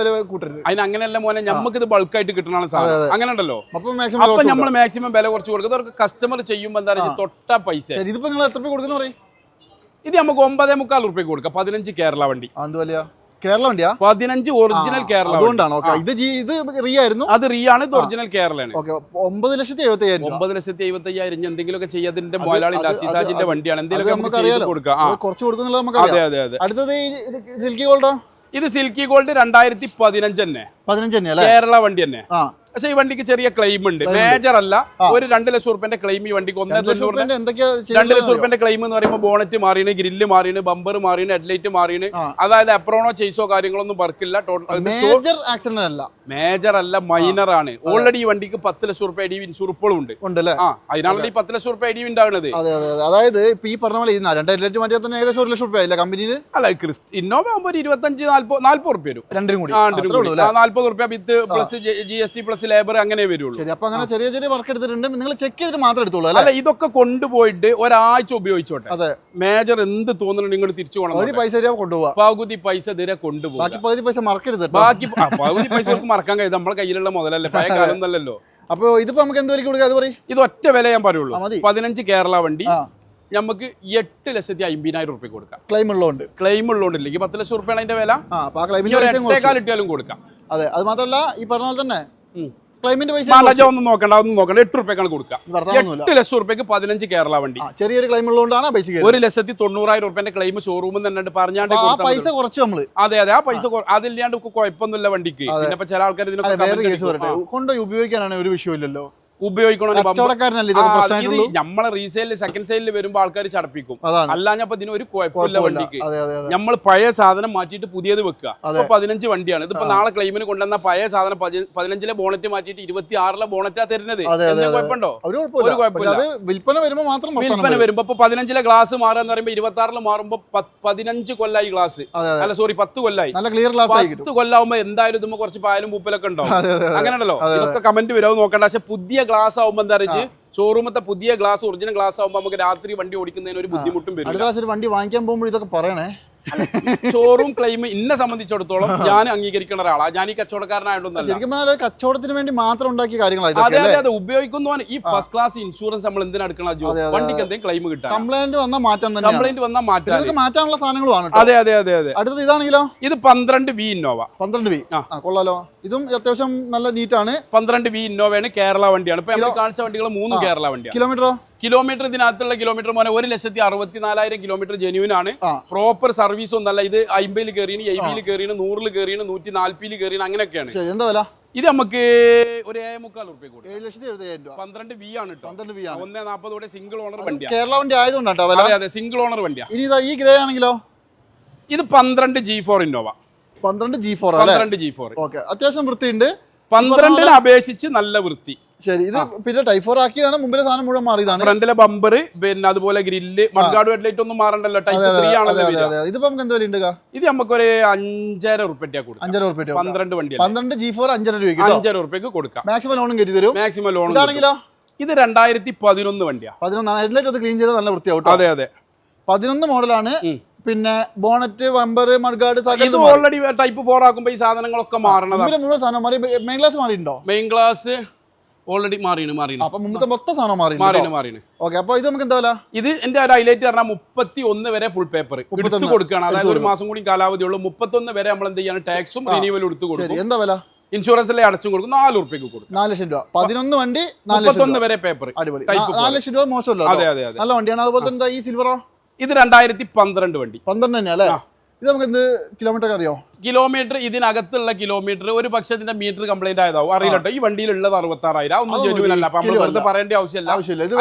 അതിന് അങ്ങനെയല്ല മോനെ, നമുക്ക് ഇത് ബൾക്കായിട്ട് കിട്ടണ സാധനം. അങ്ങനെ ഉണ്ടല്ലോ. അപ്പൊ നമ്മൾ മാക്സിമം വില കുറച്ച് കൊടുക്കും. അവർക്ക് കസ്റ്റമർ ചെയ്യുമ്പോൾ എന്താ പറയുക തൊട്ട പൈസ. ഇതിപ്പോ നിങ്ങൾ എത്ര രൂപ കൊടുക്കുന്ന പറയും? ഇത് നമുക്ക് 9,400 റുപ്യ കൊടുക്കാം. 15 കേരള വണ്ടി. കേരള വണ്ടിയാ? 15 ഒറിജിനൽ കേരള. അതുകൊണ്ടാണ്. ഇത് റീ ആയിരുന്നു. അത് റീ ആണ്. ഇത് ഒറിജിനൽ കേരളയാണ്. 9,75,000. 9,75,000 എന്തെങ്കിലുമൊക്കെ ചെയ്യാതിന്റെ മുതലാളി അസീസാജിന്റെ വണ്ടിയാണ്. എന്തെങ്കിലും കൊടുക്കാം. കുറച്ച് കൊടുക്കുന്നുള്ളത് നമുക്ക്. അതെ അതെ അതെ. അടുത്തത് സിൽക്കി ഗോൾഡോ? ഇത് സിൽക്കി ഗോൾഡ് 2015 തന്നെ. 15 തന്നെ കേരള വണ്ടി തന്നെ. പക്ഷെ ഈ വണ്ടിക്ക് ചെറിയ ക്ലെയിം ഉണ്ട്. മേജർ അല്ല. ഒരു 2 ലക്ഷം റുപ്യന്റെ ക്ലെയിം ഈ വണ്ടിക്ക്. 2 ലക്ഷം റുപ്യന്റെ ക്ലെയിം എന്ന് പറയുമ്പോൾ ബോണറ്റ് മാറിയാണ്, ഗ്രില്ല് മാറിയാണ്, ബമ്പർ മാറിയാണ്, ഹെഡ്ലൈറ്റ് മാറിയാണ്. അതായത് അപ്രോണോ ചേസോ കാര്യങ്ങളൊന്നും വർക്കില്ല. മേജർ അല്ല, മൈനർ ആണ്. ഓൾറെഡി ഈ വണ്ടിക്ക് 10 ലക്ഷം റുപ്യ എടി ഇൻഷൂർ ഇപ്പോഴും ഉണ്ട്. അതിനാണല്ലോ ഈ 10 ലക്ഷം റുപ്യ എടി ഉണ്ടാകുന്നത്. അതായത് ഇപ്പൊ ഈ പറഞ്ഞ പോലെ 2 ഹെഡ്ലൈറ്റ് മാറ്റിയാൽ തന്നെ ഏകദേശം 1 ലക്ഷം റുപ്യ അല്ല കമ്പനി. അല്ല ഇന്നോവ ആകുമ്പോൾ 25-40 റുപ്യ വരും. 40 റുപ്യ വിത്ത് പ്ലസ് GST പ്ലസ് ലേബർ അങ്ങനെ വരുള്ളൂ. ശരി. അപ്പൊ അങ്ങനെ ചെറിയ ചെറിയ വർക്ക് എടുത്തിട്ടുണ്ട്. നിങ്ങൾ ചെക്ക് ചെയ്തിട്ട് മാത്രം എടുത്തോളൂ. അല്ല ഇതൊക്കെ കൊണ്ടുപോയിട്ട് ഒരാഴ്ച ഉപയോഗിച്ചോട്ടെ. അതെ. മേജർ എന്ത് തോന്നുന്നു നിങ്ങൾ തിരിച്ചു പോകണം. പകുതി പൈസ കൊണ്ടുപോകാം. പകുതി പൈസ ഇതിരെ കൊണ്ടുപോകും. ബാക്കി പകുതി പൈസ മറക്കരുത്. ബാക്കി പകുതി പൈസ മറക്കാൻ കഴിയും. നമ്മളെ കയ്യിലുള്ള മുതലല്ലേ, പഴയ കാലം ഒന്നല്ലല്ലോ. അപ്പൊ ഇതിപ്പോ നമുക്ക് എന്ത് വിലക്ക് കൊടുക്കാം? അത് പറയും. ഇത് ഒറ്റ വില ഞാൻ പറയുള്ളൂ. 15 കേരള വണ്ടി നമുക്ക് 8,50,000 റുപ്യ കൊടുക്കാം. ക്ലെയിം ഉള്ളതുകൊണ്ട് ഇല്ലെങ്കിൽ 10 ലക്ഷം റുപ്യാണ് അതിന്റെ വില. 8,400 ഇട്ടാലും കൊടുക്കാം. അതെ. അത് മാത്രമല്ല ഈ പറഞ്ഞ പോലെ തന്നെ ക്ലൈമിന്റെ പൈസ ഒന്നും നോക്കണ്ട, 8 റുപ്യക്കാണ് കൊടുക്കുക. 8 ലക്ഷം റുപ്യക്ക് 15 കേരള വണ്ടി. ചെറിയൊരു ക്ലൈം ഉള്ളതുകൊണ്ടാണ് പൈസ. 1,90,000 റുപ്യന്റെ ക്ലെയിം ഷോറൂമിൽ തന്നെ പറഞ്ഞാണ്ട് പൈസ കുറച്ച് നമ്മള്. അതെ അതെ. ആ പൈസ അതില്ലാണ്ട് കുഴപ്പമൊന്നുമില്ല വണ്ടിക്ക്. പിന്നെ ചില ആൾക്കാർ കൊണ്ടുപോയി ഉപയോഗിക്കാനാണ് ഒരു വിഷയമില്ലല്ലോ. ഉപയോഗിക്കണോ നമ്മളെ റീസെയിൽ സെക്കൻഡ് സെയിലിൽ വരുമ്പോ ആൾക്കാർ ചടപ്പിക്കും. അല്ലാഞ്ഞപ്പോ ഇതിന് ഒരു കുഴപ്പമില്ല വണ്ടിക്ക്. നമ്മൾ പഴയ സാധനം മാറ്റിയിട്ട് പുതിയത് വെക്കുക. 15 വണ്ടിയാണ്. ഇതിപ്പോ നാളെ ക്ലെയിമിന് കൊണ്ടുവന്ന പഴയ സാധനം 15 ബോണറ്റ് മാറ്റിയിട്ട് 26 ബോണറ്റാ തരുന്നത്. കുഴപ്പമുണ്ടോ? ഒരു കുഴപ്പമില്ല. വിൽപ്പന വരുമ്പോ മാത്രം. വിൽപ്പന വരുമ്പോ 15 ഗ്ലാസ് മാറാന്ന് പറയുമ്പോ 26 മാറുമ്പോ 15 കൊല്ലായി ഗ്ലാസ്. അല്ല സോറി 10 കൊല്ലായി. 10 കൊല്ലാവുമ്പോ എന്തായാലും ഇതുമ്പോ കുറച്ച് പായലും പൂപ്പലൊക്കെ ഉണ്ടാവും. അങ്ങനെ ഉണ്ടല്ലോ. ഇതൊക്കെ കമന്റ് വരാവും നോക്കണ്ട. പക്ഷെ പുതിയ ഗ്ലാസ് ആവുമ്പോ എന്താ വെച്ചാൽ ഷോറൂമത്തെ പുതിയ ഗ്ലാസ് ഒറിജിനൽ ഗ്ലാസ് ആവുമ്പോ നമുക്ക് രാത്രി വണ്ടി ഓടിക്കുന്നതിന് ഒരു ബുദ്ധിമുട്ടും വരും. വണ്ടി വാങ്ങിക്കാൻ പോകുമ്പോൾ ഇതൊക്കെ പറയണേ. ഷോറൂം ക്ലെയിം എന്നെ സംബന്ധിച്ചിടത്തോളം ഞാൻ അംഗീകരിക്കുന്ന ഒരാളാണ്. ഞാൻ ഈ കച്ചവടക്കാരനായിട്ടൊന്നും കച്ചവടത്തിന് വേണ്ടി മാത്രം ഉണ്ടാക്കിയ കാര്യങ്ങളാണ്. അതെ അതെ അതെ. ഉപയോഗിക്കുന്ന ഈ ഫസ്റ്റ് ക്ലാസ് ഇൻഷുറൻസ് നമ്മൾ എന്തിനാ എടുക്കണം? വണ്ടിക്ക് എന്തെങ്കിലും ക്ലെയിം കിട്ടാൻ. കംപ്ലൈന്റ് വന്നാൽ മാറ്റാൻ മാറ്റാനുള്ള സാധനങ്ങളുമാണ്. അതെ അതെ അതെ അതെ. അടുത്തത് ഇതാണെങ്കിലോ? ഇത് 12 വി ഇന്നോവ. 12 വി കൊള്ളാലോ. ഇതും അത്യാവശ്യം നല്ല നീറ്റാണ്. 12 വി ഇന്നോവയാണ്. കേരള വണ്ടിയാണ്. ഇപ്പൊ നമ്മൾ കാണിച്ച വണ്ടികൾ 3 കേരള വണ്ടിയാണ്. കിലോമീറ്റർ ഇതിനകത്തുള്ള കിലോമീറ്റർ മോനെ 1,64,000 കിലോമീറ്റർ ജെന്യൂൻ ആണ്. പ്രോപ്പർ സർവീസ് ഒന്നല്ല. ഇത് 50 കയറിയാണ്, 80 കയറിയാണ്, 100 കയറിയാണ്, 140 കയറിയാണ്, അങ്ങനെയൊക്കെയാണ്. എന്താ വില? ഇത് നമുക്ക് ഒരു 7,400 റുപ്യ കൊടുക്കും. 7,70,000. 12 വി ആണ് കേട്ടോ. 1,40,000 സിംഗിൾ ഓണർ വണ്ടിയാണ്. കേരള വണ്ടി ആയതുകൊണ്ടാട്ടോ. അതെ അതെ. സിംഗിൾ ഓണർ വണ്ടിയാണ്. ഇനി ഈ ഗ്രേ ആണെങ്കിലോ? ഇത് 12 G4 ഇന്നോവ. 12 G4. 12 G4. അത്യാവശ്യം വൃത്തിയുണ്ട്. 12 അപേക്ഷിച്ച് നല്ല വൃത്തി. ശരി. ഇത് പിന്നെ ടൈപ്പ് 4 ആക്കിയതാണ്. മുമ്പിലെ സാധനം മുഴുവൻ മാറിയതാണ്. ഫ്രണ്ടിലെ ബമ്പർ, പിന്നെ അതുപോലെ ഗ്രില്ല്, മഡ്ഗാർഡ് ഹെഡ്ലൈറ്റ് ഒന്നും മാറണ്ടല്ലോ. ടൈപ്പ് 3 ആണല്ലോ. ഇതിപ്പോ നമുക്ക് എന്ത് വില ഉണ്ട്? ഇത് നമുക്കൊരു 5,500 റുപ്യ കൊടുക്കാം. 5,500 റുപ്യ. 12 വണ്ടി. 12 G4 5,500 രൂപ. 5,500 റുപ്യക്ക് കൊടുക്കാം. മാക്സിമം ലോണും കയറ്റി തരും. Maximum loan. ഇതാണെങ്കിലോ? ഇത് 2011 വണ്ടിയാ. 11 ഹെഡ്ലൈറ്റ് ക്ലീൻ ചെയ്ത് നല്ല വൃത്തിയാവും. അതെ അതെ 11 മോഡലാണ്. പിന്നെ ബോണറ്റ്, ബമ്പർ, മഡ്ഗാർഡ് ഇത് ഓൾറെഡി ടൈപ്പ് 4 ആക്കുമ്പോൾ ഈ സാധനങ്ങളൊക്കെ മാറണതാണ്. മുഴുവൻ സാധനം മാറി. മെയിൻ ഗ്ലാസ് മാറിയിട്ടുണ്ടോ? മെയിൻ ഗ്ലാസ് ഓൾറെഡി മാറിയാണ്. അപ്പൊ മുമ്പത്തെ മൊത്തം സാധനം മാറിയാണ്. ഓക്കെ, അപ്പൊ ഇത് നമുക്ക് എന്താ വില? ഇത് എന്റെ ഒരു ഹൈലൈറ്റ് പറഞ്ഞാൽ 31 വരെ ഫുൾ പേപ്പർ എടുത്ത് കൊടുക്കുകയാണ്. അതായത് ഒരു മാസം കൂടി കാലാവധി ഉള്ളൂ. 31 വരെ നമ്മൾ എന്ത് ചെയ്യാണ്, ടാക്സും റിന്യൂവലും എടുത്ത് കൊടുക്കും. എന്താ വില? ഇൻഷുറൻസിലെ അടച്ചും കൊടുക്കും. 4 രൂപയ്ക്ക് കൊടുക്കും. 4 ലക്ഷം രൂപ. 11 വണ്ടി 31 വരെ പേപ്പർ. 4 ലക്ഷം രൂപ മോശമല്ലോ. അതെ അതെ അതെ, നല്ല വണ്ടിയാണ്. അതുപോലെ തന്നെ ഈ സിൽവറോ? ഇത് 2012 വണ്ടി. 12 തന്നെയാ അല്ലേ? ഇത് നമുക്ക് എന്ത് കിലോമീറ്റർ അറിയോ? കിലോമീറ്റർ ഇതിനകത്തുള്ള കിലോമീറ്റർ ഒരു പക്ഷേ ഇതിന്റെ മീറ്റർ കംപ്ലൈന്റ് ആയതാവും, അറിയില്ലട്ടോ. ഈ വണ്ടിയിലുള്ളത് 66,000. ഒന്നും ജനുവനല്ല. അപ്പൊ നമ്മൾ വെറുതെ പറയേണ്ട ആവശ്യമില്ല.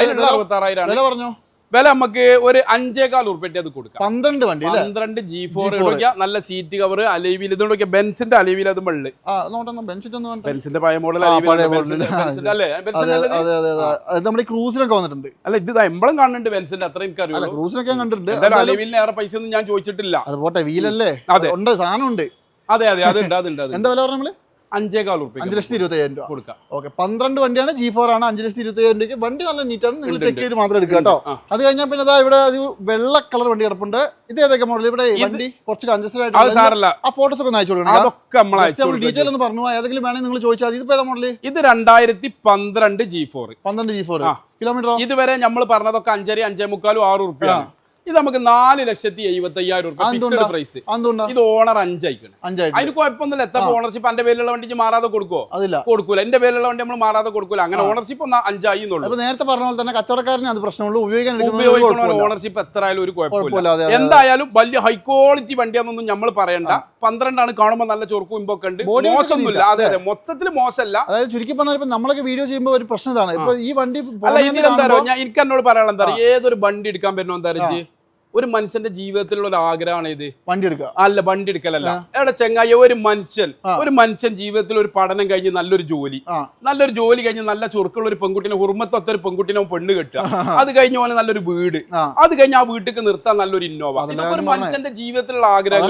66,000 വില പറഞ്ഞോ? വില നമുക്ക് ഒരു 5.25 ഉറുപ്പിക അത് കൊടുക്കാം. 12 വണ്ടി 12 G4 നല്ല സീറ്റ് കവർ, അലൈവിൽ ഇതുകൊണ്ടൊക്കെ ബെൻസിന്റെ അലൈവിൽ അത് മള്ള്. ബെൻസിന്റെ പഴയ മോഡൽ നമ്മുടെ ക്രൂസിലൊക്കെ വന്നിട്ടുണ്ട്. അല്ല, ഇത് എമ്പളം കാണുന്നുണ്ട് ബെൻസിന്റെ, അത്ര എനിക്കറിയാം. ക്രൂസിലൊക്കെ കണ്ടിട്ടുണ്ട്. അലൈവിൽ ഏറെ പൈസ ഒന്നും ഞാൻ ചോദിച്ചിട്ടില്ല. അത് പോട്ടെ, വീലല്ലേ? അതെ, ഉണ്ട്, സാധനം ഉണ്ട്. അതെ അതെ, അതുണ്ട് അതുണ്ട്. എന്താ വില പറഞ്ഞ നമ്മള്? 5.25 ഉറുപ്പിക. 5,25,000 രൂപ കൊടുക്കാം. ഓക്കെ, 12 വണ്ടിയാണ്. G4 ആണ്. 5,25,000 രൂപയ്ക്ക് വണ്ടി നല്ല നീറ്റാണ്. നിങ്ങൾ ചെക്ക് ചെയ്ത് മാത്രം എടുക്കുക കേട്ടോ. അത് കഴിഞ്ഞാൽ പിന്നെ ഇതാ ഇവിടെ വെള്ള കളർ വണ്ടി കിടപ്പുണ്ട്. ഇത് ഏതൊക്കെ മോഡൽ? ഇവിടെ വണ്ടി കുറച്ച് കൺജസ്റ്റഡ് ആയിട്ട് ആ ഫോട്ടോസ് ഒക്കെ അയച്ചു കൊടുക്കണം. ഡീറ്റെയിൽ ഒന്ന് പറഞ്ഞു. ഏതെങ്കിലും വേണമെങ്കിൽ നിങ്ങൾ ചോദിച്ചാൽ. ഇതിപ്പോ ഏതാ മോഡൽ? ഇത് 2012 G4. 12 G4 kilometre. ഇതുവരെ നമ്മൾ പറഞ്ഞതൊക്കെ 5.5, 5.25, 6 ഉറുപ്പിക. ഇത് നമുക്ക് 4,70,75,000 രൂപ ഫിക്സ്ഡ് പ്രൈസ്. ഇത് ഓണർ 5 ആയിക്കണം. അതിന് കുഴപ്പമൊന്നുമില്ല. എത്ര ഓണർഷിപ്പ് എന്റെ പേരിലുള്ള വണ്ടി മാറാതെ കൊടുക്കുവോ? കൊടുക്കൂല. എന്റെ പേരിലുള്ള വണ്ടി നമ്മൾ മാറാതെ കൊടുക്കൂല. അങ്ങനെ ഓണർഷിപ്പ് 5 ആയി. നേരത്തെ പറഞ്ഞ പോലെ തന്നെ കച്ചവടക്കാരന് അത് പ്രശ്നമുള്ളൂ. ഉപയോഗിക്കുന്ന ഓണർഷിപ്പ് എത്ര ആയാലും ഒരു കുഴപ്പമില്ല. എന്തായാലും വലിയ ഹൈ ക്വാളിറ്റി വണ്ടിയാണെന്നൊന്നും നമ്മൾ പറയണ്ട. 12 ആണ്. കാണുമ്പോൾ നല്ല ചൊറുക്കും ഇമ്പൊക്കെ ഉണ്ട്. മോശമൊന്നുമില്ല. അതെ അതെ, മൊത്തത്തിൽ മോശമല്ല. അതായത് ചുരുക്കി പറഞ്ഞാൽ നമ്മളൊക്കെ വീഡിയോ ചെയ്യുമ്പോൾ ഒരു പ്രശ്നം ഇതാണ്. ഇപ്പൊ ഈ വണ്ടി എനിക്ക് എന്നോട് പറയാനുള്ള എന്താ പറയുക, ഏതൊരു വണ്ടി എടുക്കാൻ പറ്റുമോ എന്താ പറയുക, ഒരു മനുഷ്യന്റെ ജീവിതത്തിലുള്ള ഒരു ആഗ്രഹമാണ് ഇത്. വണ്ടി എടുക്കുക അല്ല, വണ്ടി എടുക്കലല്ല. എവിടെ ചെങ്ങായി, ഒരു മനുഷ്യൻ ജീവിതത്തിൽ ഒരു പഠനം കഴിഞ്ഞ് നല്ലൊരു ജോലി കഴിഞ്ഞ് നല്ല ചുരുക്കുള്ള ഒരു പെൺകുട്ടിനെ, ഉറുമത്തൊത്ത ഒരു പെൺകുട്ടിനെ പെണ്ണ് കെട്ടുക. അത് കഴിഞ്ഞ പോലെ നല്ലൊരു വീട്, അത് കഴിഞ്ഞ് ആ വീട്ടിലേക്ക് നിർത്താൻ നല്ലൊരു ഇന്നോവ. ഇതൊക്കെ ഒരു മനുഷ്യന്റെ ജീവിതത്തിലുള്ള ആഗ്രഹം.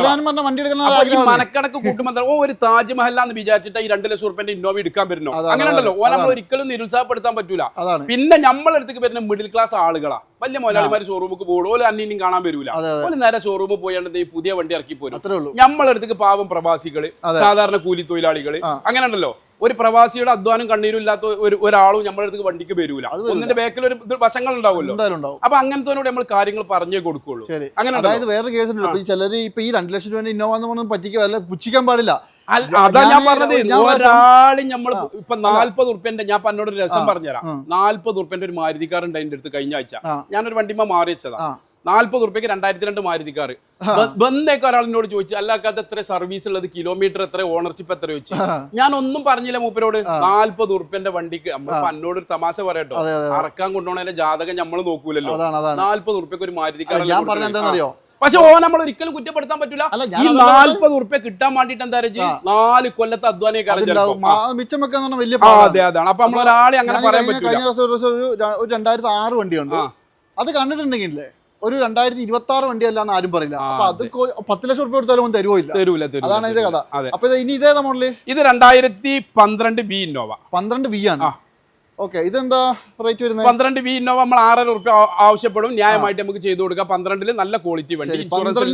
ഈ മനക്കണക്ക് കൂട്ടുമ്പോൾ ഒരു താജ്മഹലാന്ന് വിചാരിച്ചിട്ട് ഈ 2 ലക്ഷം ഉറുപ്പിന്റെ ഇന്നോവ എടുക്കാൻ പറ്റുന്നോ? അങ്ങനെ ഉണ്ടല്ലോ. നമ്മൾ ഒരിക്കലും നിരുത്സാഹപ്പെടുത്താൻ പറ്റൂല. പിന്നെ നമ്മളടുത്തേക്ക് വരുന്ന മിഡിൽ ക്ലാസ് ആളുകളാ. വലിയ മുതലാളിമാര് ഷോറൂമിക്ക് പോകും. അന്യം കാണാൻ വരൂല. ഒരു നേരെ ഷോറൂമിൽ പോയാണ്ട് ഈ പുതിയ വണ്ടി ഇറക്കി പോരും. നമ്മളടുത്തേക്ക് പാവം പ്രവാസികള്, സാധാരണ കൂലി തൊഴിലാളികള്, അങ്ങനെ ഉണ്ടല്ലോ. ഒരു പ്രവാസിയുടെ അധ്വാനം കണ്ണീരും ഇല്ലാത്ത ഒരാളും നമ്മുടെ അടുത്ത് വണ്ടിക്ക് വരൂല. ഒന്നിന്റെ ബാക്കിൽ ഒരു വശങ്ങൾ ഉണ്ടാവുമല്ലോ. അപ്പൊ അങ്ങനത്തെ നമ്മൾ കാര്യങ്ങൾ പറഞ്ഞേ കൊടുക്കുള്ളൂ. അങ്ങനെ അതായത് വേറെ കേസ് ഉണ്ട്. ചിലര് ഇപ്പൊ ഈ 2 ലക്ഷം രൂപ ഇന്നോവ എന്ന് പറഞ്ഞാൽ പറ്റിക്കാൻ പുച്ഛിക്കാൻ പാടില്ല. അതാ ഞാൻ പറഞ്ഞത്. ഒരാളും നമ്മൾ ഇപ്പൊ 40 ഉറുപ്പ്യന്റെ, ഞാൻ എന്നോട് ഒരു രസം പറഞ്ഞുതരാം. 40 ഉറുപ്പ്യന്റെ ഒരു മാരുതി കാർ ഉണ്ട് അതിന്റെ അടുത്ത്. കഴിഞ്ഞ ആഴ്ച ഞാനൊരു വണ്ടിമ്മ മാറി വെച്ചതാ. 40 ഉറുപ്പ്യക്ക് 2002 മാരുതി കാർ. ബന്ധേക്ക് ഒരാളിനോട് ചോദിച്ചു, അല്ലാക്കാത്ത എത്ര സർവീസ് ഉള്ളത്, കിലോമീറ്റർ എത്ര, ഓണർഷിപ്പ് എത്ര ചോദിച്ചു. ഞാൻ ഒന്നും പറഞ്ഞില്ല മൂപ്പരോട്. 40 ഉറുപ്പ്യന്റെ വണ്ടിക്ക് നമ്മളിപ്പോ എന്നോട് ഒരു തമാശ പറയട്ടോ, അറക്കാൻ കൊണ്ടുപോകണതിന്റെ ജാതകം നമ്മൾ നോക്കൂലല്ലോ. 40 ഉറുപ്പ്യക്ക് ഒരു മാരുതി കാർ. പക്ഷെ നമ്മൾ ഒരിക്കലും കുറ്റപ്പെടുത്താൻ പറ്റൂല. ഈ 40 ഉറുപ്പ്യ കിട്ടാൻ വേണ്ടിട്ട് എന്താ 4 കൊല്ലത്തെ അധ്വാനം. അതെ, അതാണ്. അപ്പൊ നമ്മൾ ഒരാളെ അങ്ങനെ പറയാൻ പറ്റില്ല. ഒരു 2006 വണ്ടിയുണ്ട്. അത് കണ്ടിട്ടുണ്ടെങ്കിൽ ഒരു 2026 വണ്ടിയല്ലാന്ന് ആരും പറയില്ല. അപ്പൊ അത് 10 ലക്ഷം രൂപ കൊടുത്താലും തരുമോ? അതാണ് ഇതിന്റെ കഥ. അപ്പൊ ഇനി ഇതേതാ മോഡല്? ഇത് 2012 B ഇന്നോവ. 12 B ആണ്. ഓക്കെ, ഇതെന്താ റേറ്റ് വരുന്നത്? 12 B ഇന്നോവ നമ്മൾ 6,500 രൂപ ആവശ്യപ്പെടും. ന്യായമായിട്ട് നമുക്ക് ചെയ്തു കൊടുക്കാം. 12 നല്ല ക്വാളിറ്റി വണ്ടി. ഇൻഷുറൻസ്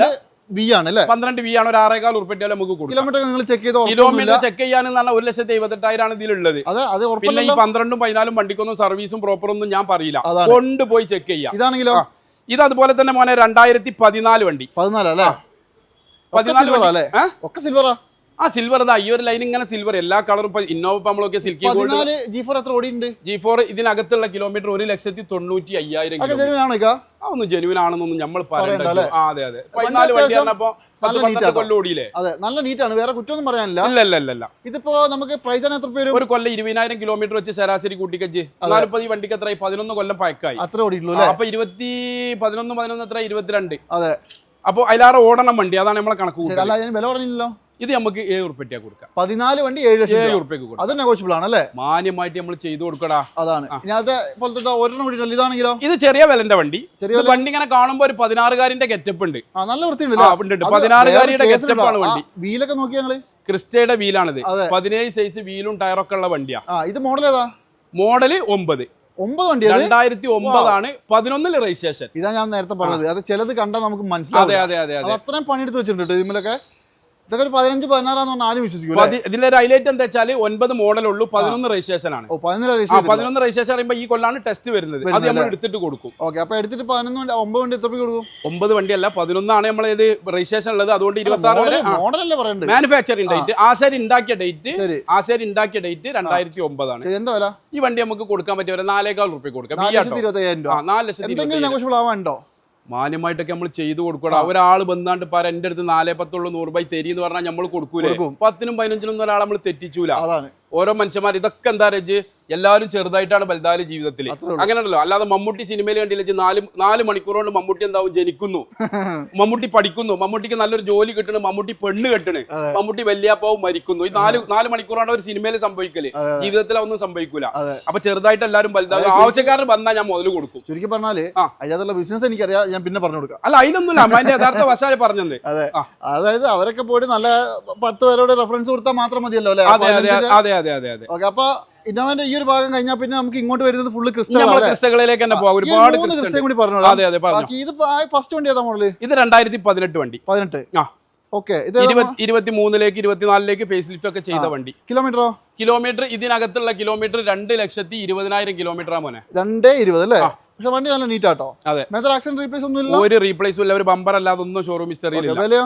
V ആണ് അല്ലേ? 12 V ആണ്. ഒരു 6.25 ഉറുപ്പിക നമുക്ക് കൊടുക്കും. കിലോമീറ്റർ നിങ്ങൾ ചെക്ക് ചെയ്തോ? കിലോമീറ്റർ ചെക്ക് ചെയ്യാനെന്ന് പറഞ്ഞാൽ 1,78,000 ആണ് ഇതിലുള്ളത്. പിന്നെ ഈ 12ഉം 14ഉം വണ്ടിക്കൊന്നും സർവീസും പ്രോപ്പറൊന്നും ഞാൻ പറയില്ല. കൊണ്ടുപോയി ചെക്ക് ചെയ്യാം. ഇതാണെങ്കിലോ? ഇത് അതുപോലെ തന്നെ മോനെ 2014 വണ്ടി. 14 അല്ലേ? 14 ആ സിൽവർ. ഈ ഒരു ലൈൻ ഇങ്ങനെ സിൽവർ എല്ലാ കളറും. ഇന്നോവ നമ്മളൊക്കെ സിൽക്കി ഗോൾഡ്. G4 എത്ര ഓടിയുണ്ട്? G4 ഇതിനകത്തുള്ള കിലോമീറ്റർ 1,95,000. അതൊന്നും ജെനുവിൻ ആണെന്നൊന്നും നമ്മൾ പറയണ്ട. അതെ അതെ, 14 വണ്ടി പറഞ്ഞപ്പോ 10 കൊല്ലം ഓടിയില്ലേ? അതെ, നല്ല നീറ്റാണ്. വേറെ കുറ്റമൊന്നും പറയാനില്ല. ഇല്ല. ഇതിപ്പോ നമുക്ക് പ്രൈസ് എത്ര പേര്? ഒരു കൊല്ലം 20,000 കിലോമീറ്റർ വെച്ച് ശരാശരി കൂട്ടിക്കച്ച് 40 ഈ വണ്ടിക്ക് എത്രയായി? 11 കൊല്ലം പഴക്കായി. അത്ര ഓടിയിട്ടുള്ളൂ. അപ്പൊ 11 എത്ര? 22. അതെ. അപ്പൊ അതിലാറ് ഓടണം വണ്ടി. അതാണ് നമ്മളെ കണക്ക്. വില പറഞ്ഞില്ലല്ലോ. ഇത് നമുക്ക് 7 ഉറുപ്പിക കൊടുക്കാം. 14 വണ്ടി 7 ലക്ഷം ഉറുപ്പിക കൊടുക്കാം. അത് നെഗോഷ്യബിൾ ആണല്ലേ? മാന്യമായിട്ട് നമ്മൾ ചെയ്തു കൊടുക്കടാ. അതാണ്. ഇതാണെങ്കിലോ? ഇത് ചെറിയ വിലന്റെ വണ്ടി. വണ്ടി ഇങ്ങനെ കാണുമ്പോ ഒരു 16കാരിന്റെ ഗെറ്റപ്പ് ഉണ്ട്. നല്ല വൃത്തിയുണ്ട്. 16കാരിയുടെ ഗെറ്റപ്പ് ആണ് വണ്ടി. വീലൊക്കെ നോക്കിയാ ഞങ്ങള് ക്രിസ്റ്റയുടെ വീലാണിത്. 17 സൈസ് വീലും ടയറൊക്കെ ഉള്ള വണ്ടിയാ. ഇത് മോഡൽ ഏതാ? മോഡല് 9. 9 വണ്ടി 2009 11 രജിസ്ട്രേഷൻ. ഇതാ ഞാൻ നേരത്തെ പറഞ്ഞത്. അത് ചിലത് കണ്ടാൽ നമുക്ക് മനസ്സിലാവും. അതെ അതെ അതെ. അത്രയും പണിയെടുത്ത് വെച്ചിട്ടുണ്ട് ഇതിലൊക്കെ. ഇതൊക്കെ ഒരു 15-16 ആരും വിശ്വസിക്കും. ഇതിന്റെ ഒരു ഹൈലൈറ്റ് എന്താ വെച്ചാൽ 9 മോഡലുള്ളൂ, 11 രജിസ്ട്രേഷൻ ആണ്. 11 രജിസ്ട്രേഷൻ പറയുമ്പോൾ ഈ കൊല്ലാണ് ടെസ്റ്റ് വരുന്നത്. അത് നമ്മൾ എടുത്തിട്ട് കൊടുക്കും. ഓക്കെ, അപ്പൊ എടുത്തിട്ട് 9 വണ്ടി എത്ര കൊടുക്കും? 9 വണ്ടിയല്ല 11 ആണ് നമ്മൾ ഇത് രജിസ്ട്രേഷൻ ഉള്ളത്. അതുകൊണ്ട് 26 മോഡലല്ലേ പറയുന്നത്. മാനുഫാക്ചറിംഗ് ഡേറ്റ് ആശാരി ഉണ്ടാക്കിയ ഡേറ്റ് 2009 ആണ്. എന്താ വില ഈ വണ്ടി നമുക്ക് കൊടുക്കാൻ പറ്റിയ 4,000 രൂപ കൊടുക്കാം. 4,20,000 മാന്യമായിട്ടൊക്കെ നമ്മൾ ചെയ്തു കൊടുക്കണം. ഒരാൾ ബന്ധാണ്ട് പറ എന്റെ അടുത്ത് 4-10 100 രൂപ തരി എന്ന് പറഞ്ഞാൽ നമ്മൾ കൊടുക്കൂലേ? 10-നും 15-നും ഒരാളെ നമ്മൾ തെറ്റിച്ചൂല. ഓരോ മനുഷ്യന്മാർ ഇതൊക്കെ എന്താ പറയുക, എല്ലാവരും ചെറുതായിട്ടാണ് വലുതാല് ജീവിതത്തിൽ. അങ്ങനെയല്ലോ. അല്ലാതെ മമ്മൂട്ടി സിനിമയിൽ കണ്ടില്ല 4 മണിക്കൂർ കൊണ്ട് മമ്മൂട്ടി എന്താവും ജനിക്കുന്നു, മമ്മൂട്ടി പഠിക്കുന്നു, മമ്മൂട്ടിക്ക് നല്ലൊരു ജോലി കിട്ടണ്, മമ്മൂട്ടി പെണ്ണ് കെട്ടണ്, മമ്മൂട്ടി വല്യാപ്പാവും മരിക്കുന്നു. ഈ 4 മണിക്കൂറാണ് ഒരു സിനിമയിൽ സംഭവിക്കല്. ജീവിതത്തിൽ ഒന്നും സംഭവിക്കൂല. അപ്പൊ ചെറുതായിട്ട് എല്ലാവരും വലുതാകും. ആവശ്യക്കാരൻ വന്നാൽ ഞാൻ മുതൽ കൊടുക്കും. ചുരുക്കി പറഞ്ഞാല് അതിനകത്തുള്ള ബിസിനസ് എനിക്കറിയാം, ഞാൻ പിന്നെ പറഞ്ഞു കൊടുക്കാം. അല്ല അതിനൊന്നുമില്ല, അതിന്റെ യഥാർത്ഥ വശാല് പറഞ്ഞത്. അതായത് അവരൊക്കെ പോയിട്ട് നല്ല 10 പേരോട് റെഫറൻസ് കൊടുത്താൽ മാത്രം മതിയല്ലോ അല്ലെ? അതെ അതെ അതെ അതെ അതെ അതെ. ഓക്കെ, അപ്പൊ ഇന്നോവന്റെ ഈ ഒരു ഭാഗം കഴിഞ്ഞാൽ പിന്നെ നമുക്ക് ഇങ്ങോട്ട് വരുന്നത് ഫുള്ള് ക്രിസ്റ്റലുകളിലേക്ക് തന്നെ പോകാം. ഒരുപാട് ക്രിസ്റ്റൽ കൂടി പറഞ്ഞു. ഇത് ഫസ്റ്റ് വണ്ടി ഏതാ മോഡല്? ഇത് 2018 വണ്ടി. 18. ഓക്കെ, ഇത് 23ലേക്ക് 24ലേക്ക് ഫേസ് ലിഫ്റ്റ് ഒക്കെ ചെയ്ത വണ്ടി. കിലോമീറ്റർ ഇതിനകത്തുള്ള കിലോമീറ്റർ 2,20,000 കിലോമീറ്റർ മോനെ. 2,20,000 അല്ലേ? പക്ഷെ വണ്ടി നല്ല നീറ്റ് ആട്ടോ. അതെ, മേജർ ആക്സിഡന്റ് റീപ്ലേസ് ഒന്നും ഇല്ല. ഒരു റീപ്ലേസും ഇല്ല, ഒരു ബമ്പർ അല്ലാതെ ഒന്നും ഷോറൂം ഹിസ്റ്ററിയിലില്ല.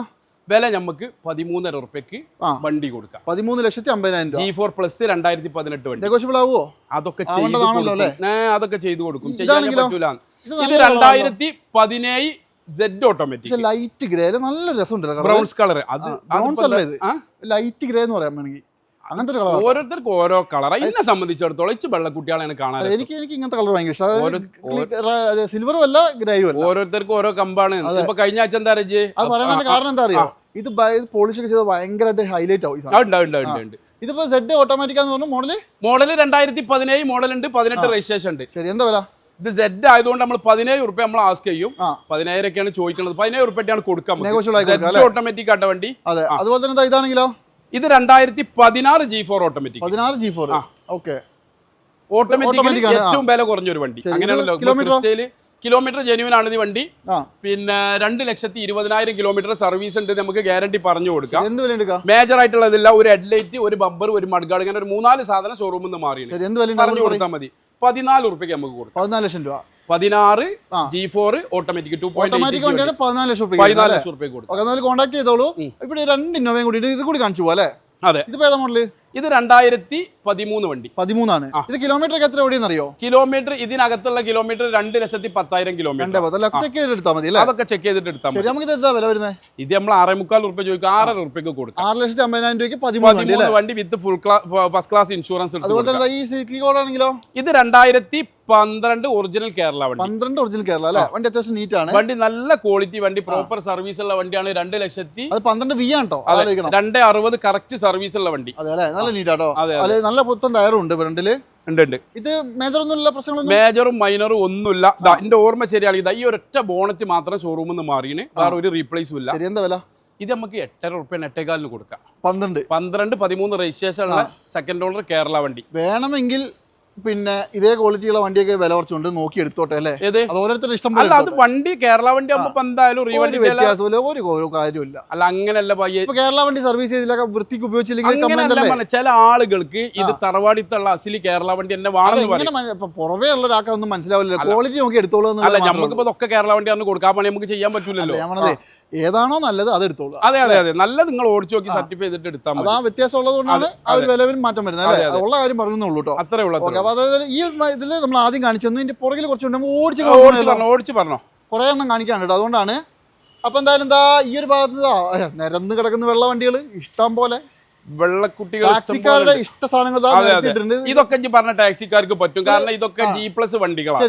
വില നമുക്ക് 13,500 രൂപയ്ക്ക് വണ്ടി കൊടുക്കാം. 13,50,000. G4 പ്ലസ് 2018 വണ്ടി. നെഗോഷ്യബിൾ ആവുമോ? അതൊക്കെ ചെയ്തു കൊടുക്കും. ചെയ്യാൻ പറ്റൂല. ഇത് 2017 Z ഓട്ടോമാറ്റിക് ലൈറ്റ് ഗ്രേ, നല്ല രസമുണ്ട്. Browns colour. അത് ലൈറ്റ് ഗ്രേ എന്ന് പറയാൻ വേണമെങ്കിൽ അങ്ങനത്തെ കളർ. ഓരോരുത്തർക്ക് ഓരോ കളർ. എന്നെ സംബന്ധിച്ചിടത്തോളം ഇച്ച് വെള്ളക്കുട്ടികളാണ് കാണാൻ. എനിക്ക് ഇങ്ങനത്തെ കളർ ഭയങ്കര ഇഷ്ടം. സിൽവറും അല്ല ഗ്രേയും അല്ല, ഓരോരുത്തർക്ക് ഓരോ കമ്പാണ്. ഇപ്പൊ കഴിഞ്ഞ ആഴ്ച എന്താ അറിയ അത് പറയാനുള്ള കാരണം എന്താ അറിയോ? ഇത് പോളിഷ് ഒക്കെ ചെയ്ത് ഭയങ്കരമായിട്ട് ഹൈലൈറ്റ് ആവും. ഇതിപ്പോ Z ഓട്ടോമാറ്റിക് ആണെന്ന് പറഞ്ഞു. മോഡല് 2017 മോഡൽ ഉണ്ട്, 18 രജിസ്ട്രേഷൻ ഉണ്ട്. ശരി, എന്താ വില? ഇത് Z ആയതുകൊണ്ട് നമ്മൾ 17 രൂപ നമ്മൾ ആസ്ക് ചെയ്യും. 17 ഒക്കെയാണ് ചോദിക്കുന്നത്. 17 രൂപയാണ് കൊടുക്കാൻ. ഓട്ടോമാറ്റിക് ആട്ട വണ്ടി. അതെ, അതുപോലെ തന്നെ ഇതാണെങ്കിലോ? ഇത് 2016 G4 automatic. 16 G4. Okay, automatic ഏറ്റവും വില കുറഞ്ഞൊരു വണ്ടി. അങ്ങനെയാണല്ലോ. കിലോമീറ്റർ ജെന്യൂൻ ആണ് ഈ വണ്ടി. പിന്നെ 2,20,000 കിലോമീറ്റർ സർവീസ് ഉണ്ട്. നമുക്ക് ഗ്യാരണ്ടി പറഞ്ഞു കൊടുക്കാം. മേജർ ആയിട്ടുള്ളതില്ല. ഒരു ഹെഡ്ലൈറ്റ്, ഒരു ബമ്പർ, ഒരു മഡ്ഗാർഡ്, അങ്ങനെ ഒരു 3-4 സാധനം ഷോറൂമിൽ നിന്ന് മാറി പറഞ്ഞു കൊടുത്താൽ മതി. 14 രൂപയ്ക്ക് നമുക്ക് കൊടുക്കാം. 14 ലക്ഷം രൂപ. 16 G4 ഓട്ടോമാറ്റിക് 2.8 വണ്ടിയാണ് 14 ലക്ഷം രൂപ. 14 ലക്ഷം രൂപ കൊടുക്കും. കോൺടാക്ട് ചെയ്തോളൂ. ഇവിടെ 2 ഇന്നോവയും കൂടി ഇത് കൂടി കാണിച്ചു പോവാ അല്ലേ? അതെ. ഇത് ഏതാ മോഡല്? ഇത് 2013 വണ്ടി. 13 ആണ്. ഇത് കിലോമീറ്റർ എത്ര ഓടിയെന്ന് അറിയോ? കിലോമീറ്റർ ഇതിനകത്തുള്ള കിലോമീറ്റർ 2,10,000 കിലോമീറ്റർ. ചെക്ക് ചെയ്തിട്ട് എടുത്താൽ മതി അല്ലേ? അതൊക്കെ ചെക്ക് ചെയ്തിട്ട് എടുത്താൽ മതി. നമുക്ക് എന്താ വില വരുന്നത്? ഇത് നമ്മൾ 6,400 രൂപ ചോദിക്കും. 6,500 രൂപയ്ക്ക് കൊടുക്കും. 6,50,000 രൂപയ്ക്ക് 13 വണ്ടി വിത്ത് ഫസ്റ്റ് ക്ലാസ് ഇൻഷുറൻസ്. അതുപോലെ തന്നെ ഈ സൈക്കിൾ കോഡ് ആണെങ്കിലോ? ഇത് 2012 ഒറിജിനൽ കേരള വണ്ടി. 12 ഒറിജിനൽ കേരള അല്ലേ? വണ്ടി അത്യാവശ്യം നീറ്റ് ആണ്. വണ്ടി നല്ല ക്വാളിറ്റി വണ്ടി, പ്രോപ്പർ സർവീസ് ഉള്ള വണ്ടിയാണ്. 2,00,000 V ആണോ? 260 കറക്റ്റ് സർവീസ് ഉള്ള വണ്ടി. അതെ അല്ലേ? നല്ല നീറ്റ് ആട്ടോ. നല്ല പുത്തൻ ടയറും ഉണ്ട് ഫ്രണ്ടില്. ഇത് മേജർ ഒന്നുമില്ല, പ്രശ്നങ്ങളൊന്നും മേജറും മൈനറും ഒന്നുമില്ല. എന്റെ ഓർമ്മ ശരിയാണെങ്കിൽ ഈ ഒരൊറ്റ ബോണറ്റ് മാത്രം ഷോറൂമിൽ നിന്ന് മാറിയാണ്. വേറെ ഒരു റീപ്ലേസും ഇല്ല. എന്താ വില? ഇത് നമുക്ക് 8,500 രൂപ 8,400 കൊടുക്കാം. 12 13 രജിസ്ട്രേഷൻ ഉള്ള സെക്കൻഡ് ഓണർ കേരള വണ്ടി വേണമെങ്കിൽ പിന്നെ ഇതേ ക്വാളിറ്റിയുള്ള വണ്ടിയൊക്കെ വില കുറച്ചുണ്ട് നോക്കി എടുത്തോട്ടെ അല്ലേ? അത് ഓരോരുത്തരുടെ ഇഷ്ടം. അല്ല, അത് വണ്ടി കേരള വണ്ടി ആകുമ്പോൾ എന്തായാലും ഒരു കാര്യമില്ല. അല്ല, അങ്ങനെയല്ല പയ്യെ. കേരള വണ്ടി സർവീസ് ചെയ്തില്ല, വൃത്തിക്ക് ഉപയോഗിച്ചില്ലെങ്കിൽ ചില ആളുകൾക്ക് ഇത് തറവാടിത്തുള്ള അസിലി കേരള വണ്ടി എന്നെ പുറമേ ഉള്ള ഒരാൾക്കൊന്നും മനസ്സിലാവില്ല. ക്വാളിറ്റി നോക്കി എടുത്തോളൂ. അല്ല, നമുക്കിപ്പോ ഇതൊക്കെ കേരള വണ്ടി ആണ് കൊടുക്കാൻ പണി നമുക്ക് ചെയ്യാൻ പറ്റൂലല്ലോ. ഏതാണോ നല്ലത് അത് എടുത്തോളൂ. അതെ അതെ അതെ, നല്ല നിങ്ങൾ ഓടിച്ചു നോക്കി സർട്ടിഫൈ ചെയ്തിട്ട് എടുത്താൽ മതി. അതാ വ്യത്യാസം ഉള്ളതുകൊണ്ടാണ് ആ ഒരു വിലവിൽ മാറ്റം വരുന്നത് അല്ലേ? ഉള്ള കാര്യം പറയുന്നുള്ളൂ കേട്ടോ. അത്രേ ഉള്ളൂ. അതായത് ഈ ഇതിൽ നമ്മൾ ആദ്യം കാണിച്ചു തന്നു. ഇതിന്റെ പുറകിൽ കുറച്ചുണ്ട്, ഓടിച്ചു പറഞ്ഞോ. കുറെ എണ്ണം കാണിക്കാണ്ട് കേട്ടോ, അതുകൊണ്ടാണ്. അപ്പൊ എന്തായാലും എന്താ ഈ ഒരു ഭാഗത്ത് നിരന്ന് കിടക്കുന്ന വെള്ള വണ്ടികൾ ഇഷ്ടം പോലെ. വെള്ളക്കുട്ടികൾ ടാക്സിക്കാരുടെ ഇഷ്ട സാധനങ്ങൾ ഇതൊക്കെ പറഞ്ഞ ടാക്സിക്കാർക്ക് പറ്റും. കാരണം ഇതൊക്കെ G+ വണ്ടികളാണ്.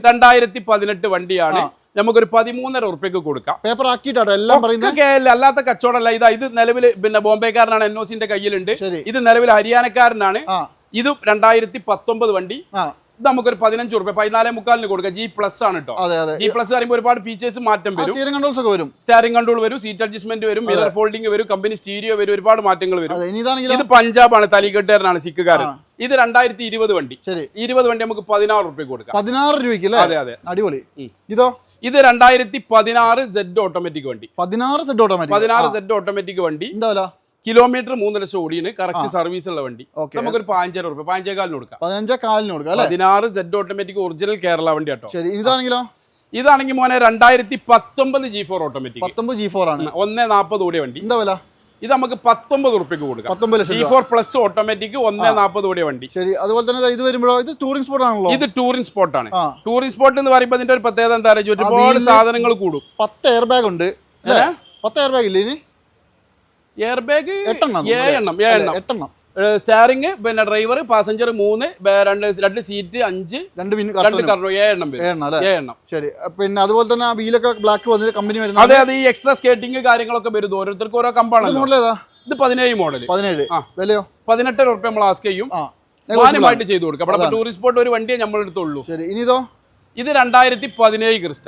2018 വണ്ടിയാണ്. നമുക്കൊരു 13,500 രൂപയ്ക്ക് കൊടുക്കാം. പേപ്പർ ആക്കിയിട്ടാണ് എല്ലാം പറയുന്നത്. അല്ലാത്ത കച്ചവടമല്ല. ഇത് നിലവിൽ പിന്നെ ബോംബെക്കാരനാണ്, NOCന്റെ കയ്യിലുണ്ട്. ഇത് നിലവിൽ ഹരിയാനക്കാരനാണ്. ഇത് 2019 വണ്ടി. ഇത് നമുക്കൊരു 15 റുപ്യ 14.75 കൊടുക്കാം. G+ ആണ് കേട്ടോ. G+ പറയുമ്പോൾ ഒരുപാട് ഫീച്ചേഴ്സ് മാറ്റം വരും. സ്റ്റിയറിംഗ് കൺട്രോൾ വരും, സീറ്റ് അഡ്ജസ്റ്റ്മെന്റ് വരും, മിറർ ഫോൾഡിംഗ് വരും, കമ്പനി സ്റ്റീരിയോ വരും, ഒരുപാട് മാറ്റങ്ങൾ വരും. ഇത് പഞ്ചാബാണ്, തലികെട്ടുകാരനാണ്, സിക്കുകാരൻ. ഇത് 2020 വണ്ടി. 20 വണ്ടി നമുക്ക് 16 റുപ്യ കൊടുക്കാം. 16 രൂപയ്ക്ക്. അതെ, അടിപൊളി. ഇത് 2016 Z ഓട്ടോമാറ്റിക് വണ്ടി. 16 Z ഓട്ടോമാറ്റിക് വണ്ടി. കിലോമീറ്റർ 3 ലക്ഷം ഓടിയാണ്. കറക്റ്റ് സർവീസ് ഉള്ള വണ്ടി. നമുക്കൊരു 15 റുപ്യ 15.4 കൊടുക്കാം. 16 Z ഓട്ടോമാറ്റിക് ഒറിജിനൽ കേരള വണ്ടി കേട്ടോ. ഇതാണെങ്കിൽ മോനെ 2019 G4 ഓട്ടോമാറ്റിക്. 19 ആണ്. 1.40 ഓടിയ വണ്ടി. ഇത് നമുക്ക് 19 റുപ്യക്ക് കൊടുക്കാം. G4+ ഓട്ടോമാറ്റിക് 1.40 ഓടിയ വണ്ടി. അതുപോലെ തന്നെ ഇത് വരുമ്പോഴോ ഇത് ടൂറിംഗ് സ്പോട്ട് ആണല്ലോ. ഇത് ടൂറിംഗ് സ്പോട്ട് ആണ്. ടൂറിംഗ് സ്പോട്ട് എന്ന് പറയുമ്പോൾ ഇതിന്റെ ഒരു പ്രത്യേകത എന്താ പറയുക, ഒരുപാട് സാധനങ്ങൾ കൂടും. 10 എയർ ബാഗ് ഉണ്ട്. 10 എയർ ബാഗ് ഇല്ലേ? എയർ ബാഗ് 8 സ്റ്റാറിംഗ്, പിന്നെ ഡ്രൈവർ, പാസഞ്ചർ 3, 2 സീറ്റ് 5, 2 കർണോ 7 എണ്ണം. ശരി. പിന്നെ അതുപോലെ തന്നെ ആ വീലൊക്കെ ബ്ലാക്ക് വന്നിട്ട് കമ്പനി വരുന്നത്. അതെ, ഈ എക്സ്ട്രാ സ്കേറ്റിംഗ് കാര്യങ്ങളൊക്കെ വരും. ഓരോരുത്തർക്ക് ഓരോ കമ്പാണ്. ഇത് 17 മോഡൽ. 17 18 റുപ്യ നമ്മൾ ആസ്ക് ചെയ്യും. മാന്യമായിട്ട് ചെയ്തു കൊടുക്കാം. അവിടെ ടൂറിസ്റ്റ് സ്പോട്ട് ഒരു വണ്ടിയെ നമ്മൾ എടുത്തുള്ളൂ. ഇത് 2017 ക്രിസ്റ്റ.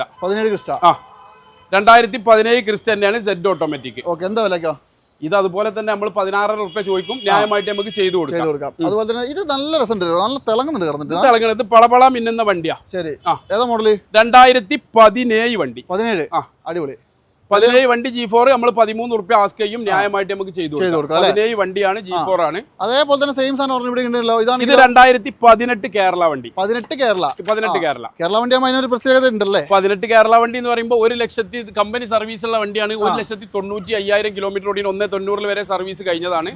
2017 ക്രിസ്റ്റ തന്നെയാണ് Z ഓട്ടോമാറ്റിക്. എന്താ വിലക്കോ? ഇത് അതുപോലെ തന്നെ നമ്മൾ 16 റുപ്യ ചോദിക്കും. ന്യായമായിട്ട് നമുക്ക് ചെയ്തു കൊടുക്കാം. അതുപോലെ തന്നെ ഇത് നല്ല രസമുണ്ട്, നല്ല തിളങ്ങുന്നുണ്ട്. തിളങ്ങുന്നത് പളപള മിന്നുന്ന വണ്ടിയാ. ശരി. ഏതാ മോഡല്? 2017 വണ്ടി. 17. അടിപൊളി. 17 വണ്ടി G4 നമ്മൾ 13 റുപ്യ ആസ്ക് ചെയ്യും. ന്യായമായിട്ട് നമുക്ക് ചെയ്തു കൊടുക്കാം. 17 വണ്ടിയാണ്, G4 ആണ്. അതേപോലെ തന്നെ സെയിം സാധനം ഇവിടെ ഉണ്ടല്ലോ. ഇത് 2018 കേരള വണ്ടി. 18 കേരള വണ്ടി ആകുമ്പോൾ അതിനൊരു പ്രത്യേകത ഉണ്ടല്ലേ. 18 കേരള വണ്ടി എന്ന് പറയുമ്പോൾ 1 ലക്ഷത്തി കമ്പനി സർവീസ് ഉള്ള വണ്ടിയാണ്. 1,95,000 കിലോമീറ്റർ ഓടി 1.90 വരെ സർവീസ് കഴിഞ്ഞതാണ്.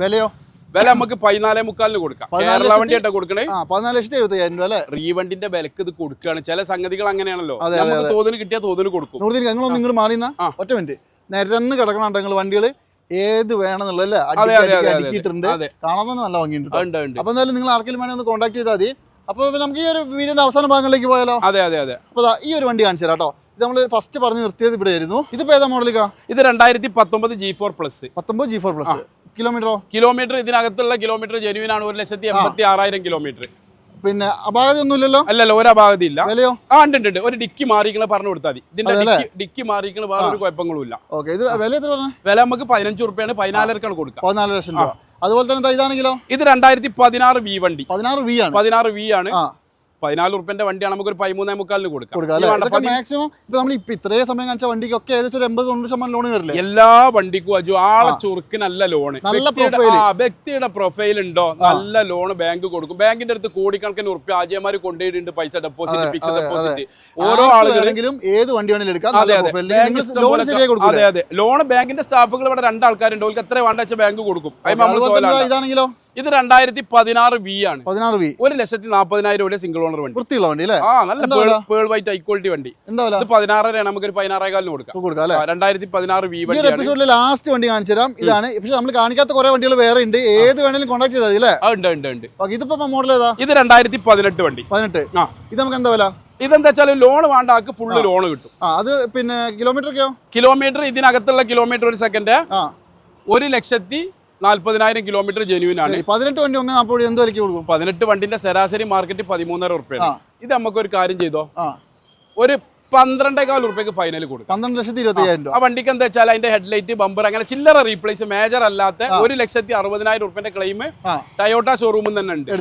വില നമുക്ക് 14.75 കൊടുക്കാം. കേരള വണ്ടി ആയിട്ടാ കൊടുക്കണേ. 14,70,000 രൂപ. ഈ വണ്ടിന്റെ വിലക്ക് ഇത് കൊടുക്കുകയാണ്. ചില സംഗതികൾ അങ്ങനെയാണല്ലോ, നമുക്ക് തോതിന് കിട്ടിയാൽ തോതിന് കൊടുക്കും. നിങ്ങൾ മാറിയുന്ന ഒറ്റ മിനിറ്റ് നിരന്ന് കിടക്കണ വണ്ടികൾ ഏത് വേണമെന്നുള്ളല്ലേ അടുക്കിയിട്ടുണ്ട്. കാണാൻ തന്നെ നല്ല ഭംഗിയുണ്ട്. അപ്പൊ എന്തായാലും നിങ്ങൾ ആർക്കെങ്കിലും വേണമെങ്കിൽ ഒന്ന് കോൺടാക്ട് ചെയ്താൽ മതി. അപ്പൊ നമുക്ക് ഈ ഒരു വീഡിയോന്റെ അവസാന ഭാഗങ്ങളിലേക്ക് പോയാലോ? അതെ. അപ്പൊ ഈ ഒരു വണ്ടി കാണിച്ചു തരാം കേട്ടോ. ഇത് നമ്മൾ ഫസ്റ്റ് പറഞ്ഞു നിർത്തിയത് ഇവിടെ ആയിരുന്നു. ഇതിപ്പോ ഏതാ മോഡലിക്കാ? ഇത് 2019 G4+. 19 G4+. കിലോമീറ്റർ ഇതിനകത്തുള്ള കിലോമീറ്റർ ജെനുവിൻ ആണ്. 1,86,000 കിലോമീറ്റർ. പിന്നെ അപാകത ഒന്നുമില്ലല്ലോ? അല്ലല്ലോ, ഒരു അപാകത ഇല്ല. ഉണ്ട്. ഒരു ഡിക്കി മാറിക്കണ പറഞ്ഞു കൊടുത്താൽ മതി. ഇതിന്റെ ഡിക്കി മാറിക്കണ വേറെ ഒരു കുഴപ്പങ്ങളും ഇല്ല. വില നമുക്ക് 15 റുപ്യാണ്. 14 കൊടുക്കാം. 14 ലക്ഷം രൂപ. അതുപോലെ തന്നെ ഇതാണെങ്കിലോ? ഇത് 2016 V വണ്ടി. 16 V ആണ്. 14 റുപ്യന്റെ വണ്ടിയാണ്. നമുക്ക് ഒരു 13.75 കൊടുക്കാം. മാക്സിമം ഇപ്പൊ നമ്മൾ ഇത്രയും സമയം കാണിച്ച വണ്ടിക്കൊക്കെ ഏകദേശം 80-90% ലോൺ കയറില്ല. എല്ലാ വണ്ടിക്കും അജു ആളെ ചുറുക്കിനല്ല ലോണ്. വ്യക്തിയുടെ പ്രൊഫൈൽ ഉണ്ടോ നല്ല ലോൺ ബാങ്ക് കൊടുക്കും. ബാങ്കിന്റെ അടുത്ത് കോടിക്കണക്കിന് ഉറുപ്പ്യ ആജയമാര് കൊണ്ടുപോയിട്ടുണ്ട്. പൈസ ഡെപ്പോസിറ്റ്, ഫിക്സഡ് ഡെപ്പോസിറ്റ്. ഓരോ ആളുകളും ഏത് വണ്ടി വേണമെങ്കിലും എടുക്കാം. അതെ. ലോൺ ബാങ്കിന്റെ സ്റ്റാഫുകൾ ഇവിടെ 2 ആൾക്കാരുണ്ട്. അവർക്ക് എത്ര വേണ്ട വെച്ചാൽ ബാങ്ക് കൊടുക്കും. ഇതാണെങ്കിലോ? ഇത് 2016 V ആണ്. 1,40,000 രൂപ സിംഗിൾ ഓണർ വണ്ടി. വൃത്തിയുള്ള വണ്ടി അല്ലേ? നല്ല പേൾ വൈറ്റ് ഹൈ ക്വാളിറ്റി വണ്ടി. ഇത് 16 നമുക്ക് 16.25 കൊടുക്കാം. 2016 V വണ്ടി. എപ്പിസോഡിൽ ലാസ്റ്റ് വണ്ടി കാണിച്ചു തരാം. ഇതാണ്. പക്ഷെ നമ്മൾ കാണിക്കാത്ത കുറെ വണ്ടികൾ വേറെ ഉണ്ട്. ഏത് വേണമെങ്കിലും കോൺടാക്ട് ചെയ്താൽ അല്ലേ? ഉണ്ട്. ഇതിപ്പോ മോഡൽ ഏതാ? ഇത് 2018 വണ്ടി. 18. ഇത് നമുക്ക് എന്താ വില? ഇതെന്താ വെച്ചാൽ ലോൺ വേണ്ട ആൾക്ക് ഫുള്ള് ലോൺ കിട്ടും. അത് പിന്നെ കിലോമീറ്റർ ഇതിനകത്തുള്ള കിലോമീറ്റർ ഒരു സെക്കൻഡ് 1,40,000 കിലോമീറ്റർ ജെനുവിൻ ആണ്. 18 വണ്ടി 1,40 എന്ത് വിലക്ക് കൊടുക്കും? 18 വണ്ടിന്റെ ശരാശരി മാർക്കറ്റ് 13.5 റുപ്യ. ഇത് നമുക്ക് ഒരു കാര്യം ചെയ്തോ, ഒരു 12.25 റുപ്യക്ക് ഫൈനൽ കൊടുക്കും. 12,20,000 രൂപ. ആ വണ്ടിക്ക് എന്താ വെച്ചാൽ അതിന്റെ ഹെഡ്ലൈറ്റ്, ബമ്പർ, അങ്ങനെ ചില്ലറ റീപ്ലേസ് മേജർ അല്ലാത്ത 1,60,000 റുപ്യന്റെ ക്ലെയിം ടയോട്ട ഷോറൂമിൽ തന്നെ ഉണ്ട്.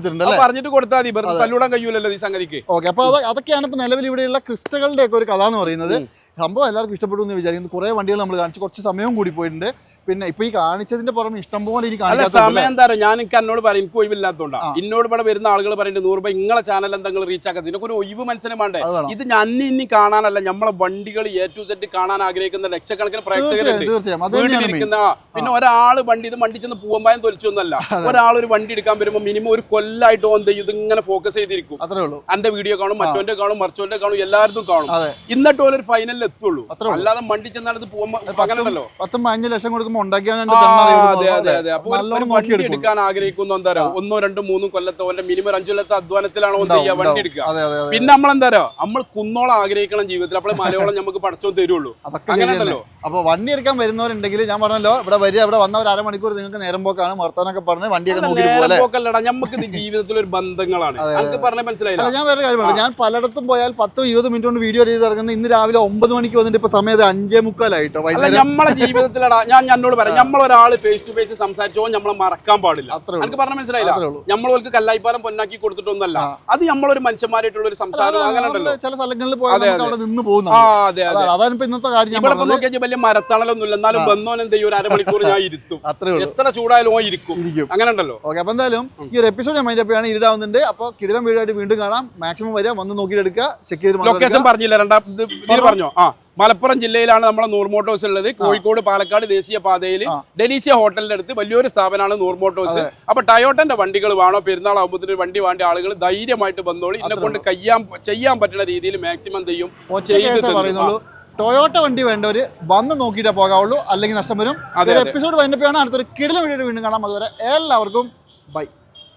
പറഞ്ഞിട്ട് കൊടുത്താൽ മതി. വെറുതെ തല്ലൂടാൻ കഴിയൂലല്ലോ ഈ സംഗതിക്ക്. അപ്പൊ അതൊക്കെയാണ് ഇപ്പൊ നിലവിൽ ഇവിടെയുള്ള ക്രിസ്റ്റകളുടെ ഒക്കെ ഒരു കഥ എന്ന് പറയുന്നത്. സംഭവം എല്ലാവർക്കും ഇഷ്ടപ്പെട്ടു എന്ന് വിചാരിക്കുന്നു. കുറെ വണ്ടികൾ നമ്മൾ കാണിച്ചു, കുറച്ച് സമയവും കൂടി പോയിട്ടുണ്ട്. പിന്നെ ഇപ്പൊ ഈ കാണിച്ചതിന്റെ പുറമെ ഇഷ്ടംപോലെ സമയം എന്താ പറയുക, ഞാൻ എനിക്ക് എന്നോട് പറയും എനിക്ക് ഒഴിവില്ലാത്തതുകൊണ്ടാണ്. എന്നോട് ഇവിടെ വരുന്ന ആളുകൾ പറയുന്നത് 100 രൂപ നിങ്ങളെ ചാനൽ എന്തെങ്കിലും റീച്ച് ആക്കുന്നത്. ഇതിനൊക്കെ ഒരു ഒഴിവ് മനസ്സിനെ വേണ്ടേ? ഇത് ഞാൻ ഇനി കാണാനല്ല, നമ്മളെ വണ്ടികൾ A to Z കാണാൻ ആഗ്രഹിക്കുന്ന ലക്ഷക്കണക്കിന് പ്രേക്ഷകരുണ്ട് വീട്ടിലിരിക്കുന്ന. പിന്നെ ഒരാള് വണ്ടി ഇത് വണ്ടി ചെന്ന് പൂവമ്പായം തൊലിച്ചൊന്നല്ല. ഒരാൾ ഒരു വണ്ടി എടുക്കാൻ വരുമ്പോൾ മിനിമം ഒരു കൊല്ലായിട്ട് എന്ത് ചെയ്യും, ഇതിങ്ങനെ ഫോക്കസ് ചെയ്തിരിക്കും. എന്റെ വീഡിയോ കാണും, മറ്റോന്റെ കാണും, മറിച്ചോന്റെ കാണും, എല്ലാവരും കാണും. എന്നിട്ട് ഒരു ഫൈനലിൽ എത്തുള്ളൂ. അല്ലാതെ വണ്ടി ചെന്നാലത് പോകുമ്പോ അങ്ങനെയല്ലോ. 10-15 ലക്ഷം കൊടുക്കും ഉണ്ടാക്കുമ്പോൾ ഉണ്ടാക്കിയാൽ നല്ലോണം വണ്ടി എടുക്കാൻ ആഗ്രഹിക്കുന്ന എന്താ പറയുക 1, 2, 3 കൊല്ലത്തെ മിനിമം 5 കൊല്ലത്തെ അധ്വാനത്തിലാണോ വണ്ടി എടുക്കുക. പിന്നെ നമ്മളെന്താ നമ്മൾ കുന്നോളം ആഗ്രഹിക്കണം ജീവിതത്തിൽ, അപ്പോൾ മലയോളം നമുക്ക് പടച്ചോ തരുള്ളൂ. അങ്ങനെയുണ്ടല്ലോ. അപ്പൊ വണ്ടി എടുക്കാൻ വരുന്നവരുണ്ടെങ്കിൽ ഞാൻ പറഞ്ഞല്ലോ, ഇവിടെ വരിക, ഇവിടെ വന്ന ഒരു അരമണിക്കൂർ നിങ്ങൾക്ക് നേരം പോക്കാണ്, വർത്താനൊക്കെ പറഞ്ഞ് വണ്ടിയൊക്കെ പോക്കല്ലടാ, നമുക്ക് ജീവിതത്തിൽ ഒരു ബന്ധങ്ങളാണ്. നമുക്ക് പറഞ്ഞാൽ മനസ്സിലായില്ല. ഞാൻ വേറെ കാര്യം പറഞ്ഞു, ഞാൻ പലയിടത്തും പോയാൽ 10-20 മിനിറ്റ് കൊണ്ട് വീഡിയോ ചെയ്ത് ഇറങ്ങുന്നത് ഇന്ന് രാവിലെ 9 മണിക്ക് വന്നിട്ട് ഇപ്പൊ സമയത്ത് 5:45 നമ്മളെ ജീവിതത്തിലടാ ഞാൻ എന്നോട് പറയാം, നമ്മളൊരാള് ഫേസ് ടു ഫേസ് സംസാരിച്ചോ നമ്മളെ മറക്കാൻ പാടില്ല. എനിക്ക് പറഞ്ഞ മനസ്സിലായില്ല. നമ്മൾക്ക് കല്ലായിപ്പാലം പൊന്നാക്കി കൊടുത്തിട്ടൊന്നല്ല, അത് നമ്മളൊരു മനുഷ്യന്മാരായിട്ടുള്ള ഒരു സംസാരം. അങ്ങനെ ഉണ്ടല്ലോ ചില സ്ഥലങ്ങളിൽ പോയാൽ അവിടെ നിന്ന് പോകുന്നു. അതാണ് ഇപ്പൊ ഇന്നത്തെ കാര്യം. ഇവിടെ നോക്കിയാൽ വലിയ മരത്തണലൊന്നും ഇല്ല, എന്നാലും ബന്ധോൻ എന്ത് ചെയ്യും, ഒരു അരമണിക്കൂർ ഞാൻ ഇരുത്തും. എത്ര ചൂടായാലും ഇരിക്കും. അങ്ങനെ ഉണ്ടല്ലോ. ഓക്കെ, അപ്പൊ എന്തായാലും ഈ ഒരു എപ്പിസോഡ് ഞാൻ മൈൻഡ് അപ്പ് ഇരുടാവുന്നുണ്ട്. അപ്പൊ കിടിലം വീഡിയോ ആയിട്ട് വീണ്ടും കാണാം. മാക്സിമം വരിക, വന്ന് നോക്കിയിട്ട് എടുക്കുക, ചെക്ക് ചെയ്ത്. ലൊക്കേഷൻ പറഞ്ഞില്ല, ഇതിൽ പറഞ്ഞോ. മലപ്പുറം ജില്ലയിലാണ് നമ്മളെ നൂർ മോട്ടോഴ്സ് ഉള്ളത്. കോഴിക്കോട് പാലക്കാട് ദേശീയ പാതയിൽ ഡെലീസിയ ഹോട്ടലിന്റെ അടുത്ത് വലിയൊരു സ്ഥാപനമാണ് നൂർ മോട്ടോഴ്സ്. അപ്പൊ ടയോട്ടന്റെ വണ്ടികൾ വേണോ, പെരുന്നാൾ ആകുമ്പോഴത്തേന് വണ്ടി വേണ്ട ആളുകൾ ധൈര്യമായിട്ട് ബന്ധോളി. ഇതിനെ കൊണ്ട് ചെയ്യാൻ പറ്റുന്ന രീതിയിൽ മാക്സിമം പറയുന്നുള്ളൂ. ടൊയോട്ട വണ്ടി വേണ്ടവര് വന്ന് നോക്കിയിട്ടേ പോകാവുള്ളൂ, അല്ലെങ്കിൽ നഷ്ടം വരും. എപ്പിസോഡ് വൈൻഡപ്പ് ആണ്. അടുത്തൊരു കിടിലം വീഡിയോ വീണ്ടും കാണാം. അതുവരെ എല്ലാവർക്കും ബൈ.